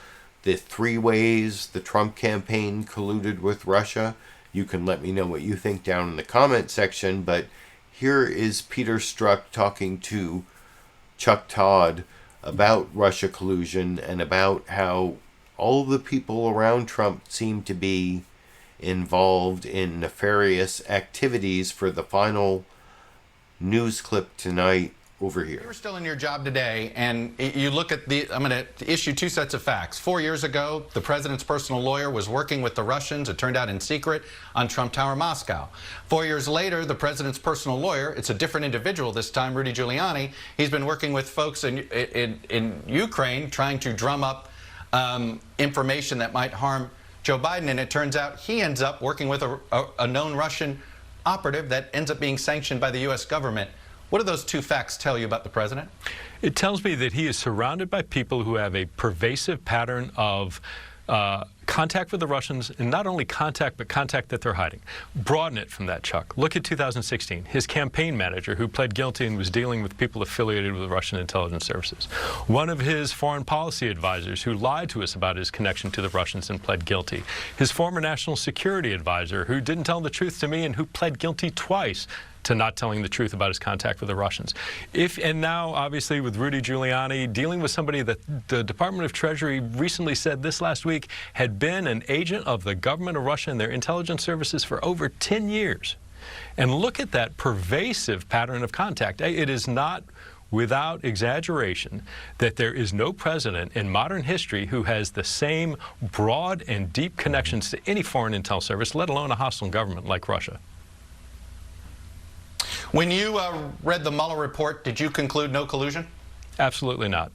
the three ways the Trump campaign colluded with Russia? You can let me know what you think down in the comment section, but here is Peter Strzok talking to Chuck Todd about Russia collusion and about how all the people around Trump seem to be involved in nefarious activities. For the final news clip tonight, over here. You're still in your job today, and you look at I'm going to issue two sets of facts. 4 years ago, the president's personal lawyer was working with the Russians, it turned out in secret, on Trump Tower Moscow. 4 years later, the president's personal lawyer, it's a different individual this time, Rudy Giuliani, he's been working with folks in Ukraine trying to drum up information that might harm Joe Biden, and it turns out he ends up working with a known Russian operative that ends up being sanctioned by the U.S. government. What do those two facts tell you about the president? It tells me that he is surrounded by people who have a pervasive pattern of contact with the Russians, and not only contact, but contact that they're hiding. Broaden it from that, Chuck. Look at 2016. His campaign manager, who pled guilty and was dealing with people affiliated with Russian intelligence services. One of his foreign policy advisors who lied to us about his connection to the Russians and pled guilty. His former national security advisor who didn't tell the truth to me and who pled guilty twice to not telling the truth about his contact with the Russians. And now, obviously, with Rudy Giuliani, dealing with somebody that the Department of Treasury recently said this last week had been an agent of the government of Russia and their intelligence services for over 10 years. And look at that pervasive pattern of contact. It is not without exaggeration that there is no president in modern history who has the same broad and deep connections to any foreign intel service, let alone a hostile government like Russia. When you read the Mueller report, did you conclude no collusion? Absolutely not.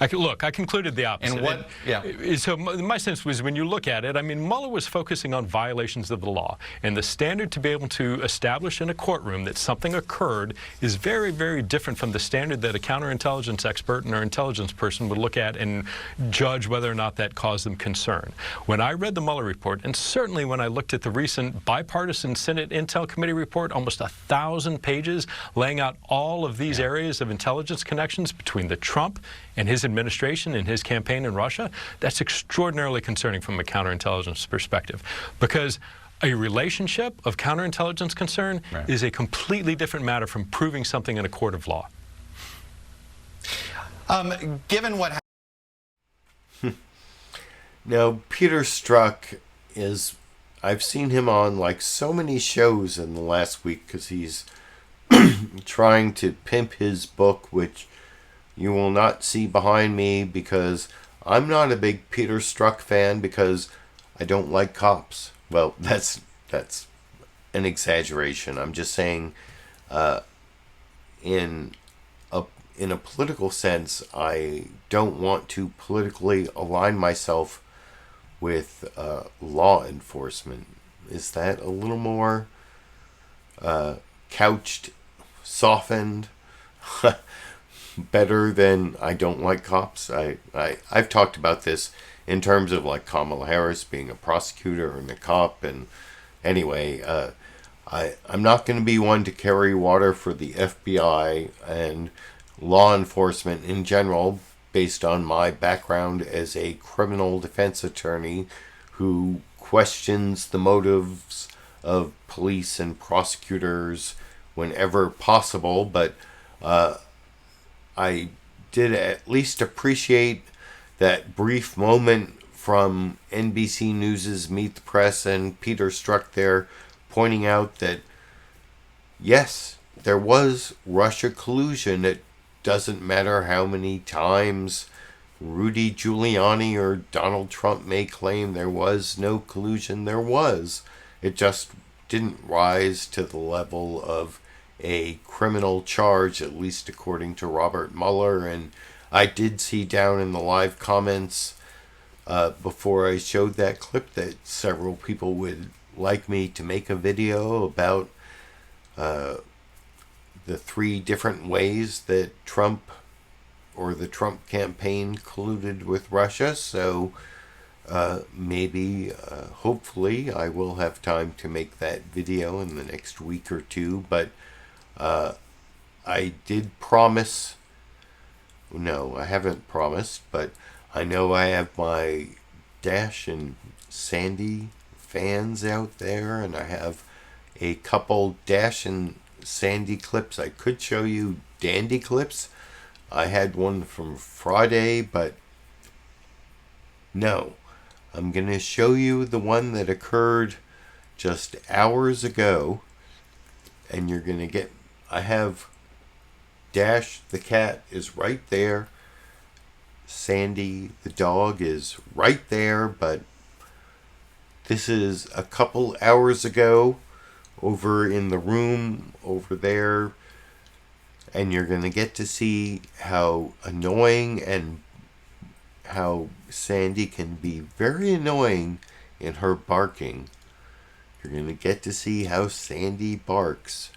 I concluded the opposite. And what? Yeah. So my sense was, when you look at it, I mean, Mueller was focusing on violations of the law, and the standard to be able to establish in a courtroom that something occurred is very, very different from the standard that a counterintelligence expert and or intelligence person would look at and judge whether or not that caused them concern. When I read the Mueller report, and certainly when I looked at the recent bipartisan Senate Intel Committee report, almost 1,000 pages, laying out all of these areas of intelligence connections between the Trump and his administration and his campaign in Russia, that's extraordinarily concerning from a counterintelligence perspective, because a relationship of counterintelligence concern is a completely different matter from proving something in a court of law. Given what Now, Peter Strzok is, I've seen him on like so many shows in the last week because he's trying to pimp his book, which you will not see behind me because I'm not a big Peter Strzok fan because I don't like cops. Well, that's an exaggeration. I'm just saying, in a political sense, I don't want to politically align myself with law enforcement. Is that a little more couched, softened? Better than I don't like cops. I've talked about this in terms of like Kamala Harris being a prosecutor and a cop, and anyway, I'm not going to be one to carry water for the FBI and law enforcement in general, based on my background as a criminal defense attorney who questions the motives of police and prosecutors whenever possible, but I did at least appreciate that brief moment from NBC News' Meet the Press and Peter Strzok there pointing out that, yes, there was Russia collusion. It doesn't matter how many times Rudy Giuliani or Donald Trump may claim there was no collusion. There was. It just didn't rise to the level of a criminal charge, at least according to Robert Mueller. And I did see down in the live comments before I showed that clip that several people would like me to make a video about the 3 different ways that Trump or the Trump campaign colluded with Russia. So maybe, hopefully, I will have time to make that video in the next week or 2. But I did promise, no, I haven't promised, but I know I have my Dash and Sandy fans out there, and I have a couple Dash and Sandy clips. I could show you Dandy clips. I had one from Friday, but no. I'm going to show you the one that occurred just hours ago, and you're going to get, I have Dash the cat is right there. Sandy the dog is right there, but this is a couple hours ago over in the room over there, and you're going to get to see how annoying and how Sandy can be very annoying in her barking. You're going to get to see how Sandy barks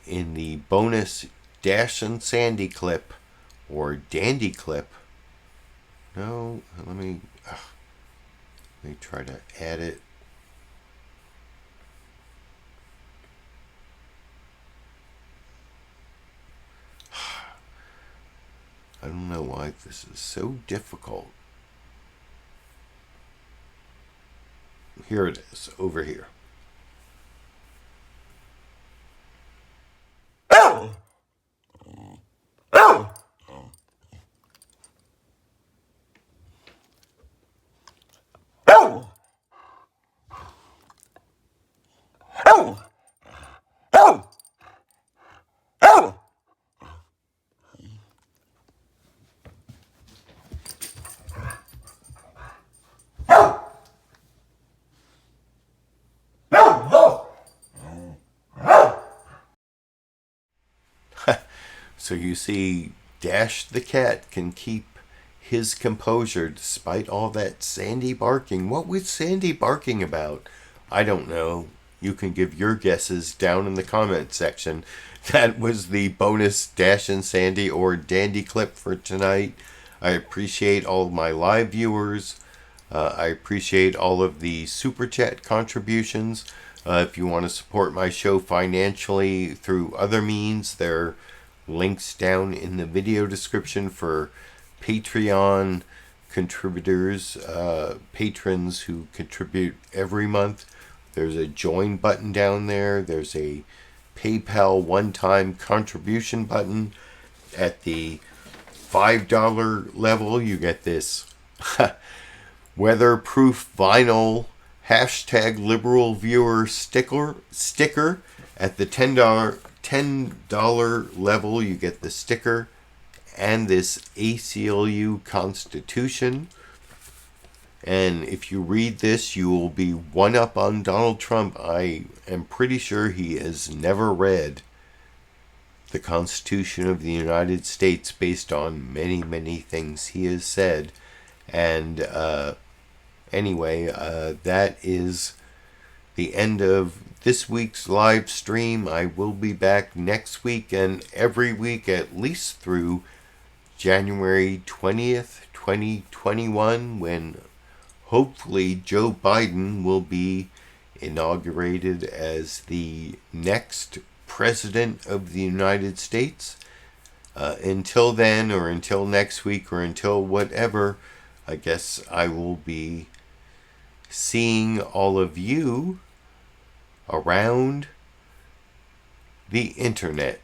in the bonus Dash and Sandy clip, or Dandy clip. No, let me try to add it. I don't know why this is so difficult. Here it is, over here. So you see, Dash the cat can keep his composure despite all that Sandy barking. What was Sandy barking about? I don't know. You can give your guesses down in the comment section. That was the bonus Dash and Sandy or Dandy clip for tonight. I appreciate all my live viewers. I appreciate all of the super chat contributions. If you want to support my show financially through other means, there are links down in the video description for Patreon contributors, patrons who contribute every month. There's a join button down there. There's a PayPal one-time contribution button. At the $5 level, you get this weatherproof vinyl #LiberalViewer sticker. At the $10 level, you get the sticker and this ACLU Constitution. And if you read this, you will be one up on Donald Trump. I am pretty sure he has never read the Constitution of the United States based on many, many things he has said. And anyway, that is the end of this week's live stream. I will be back next week and every week at least through January 20th, 2021, when hopefully Joe Biden will be inaugurated as the next President of the United States. Until then, or until next week, or until whatever, I guess I will be seeing all of you around the internet.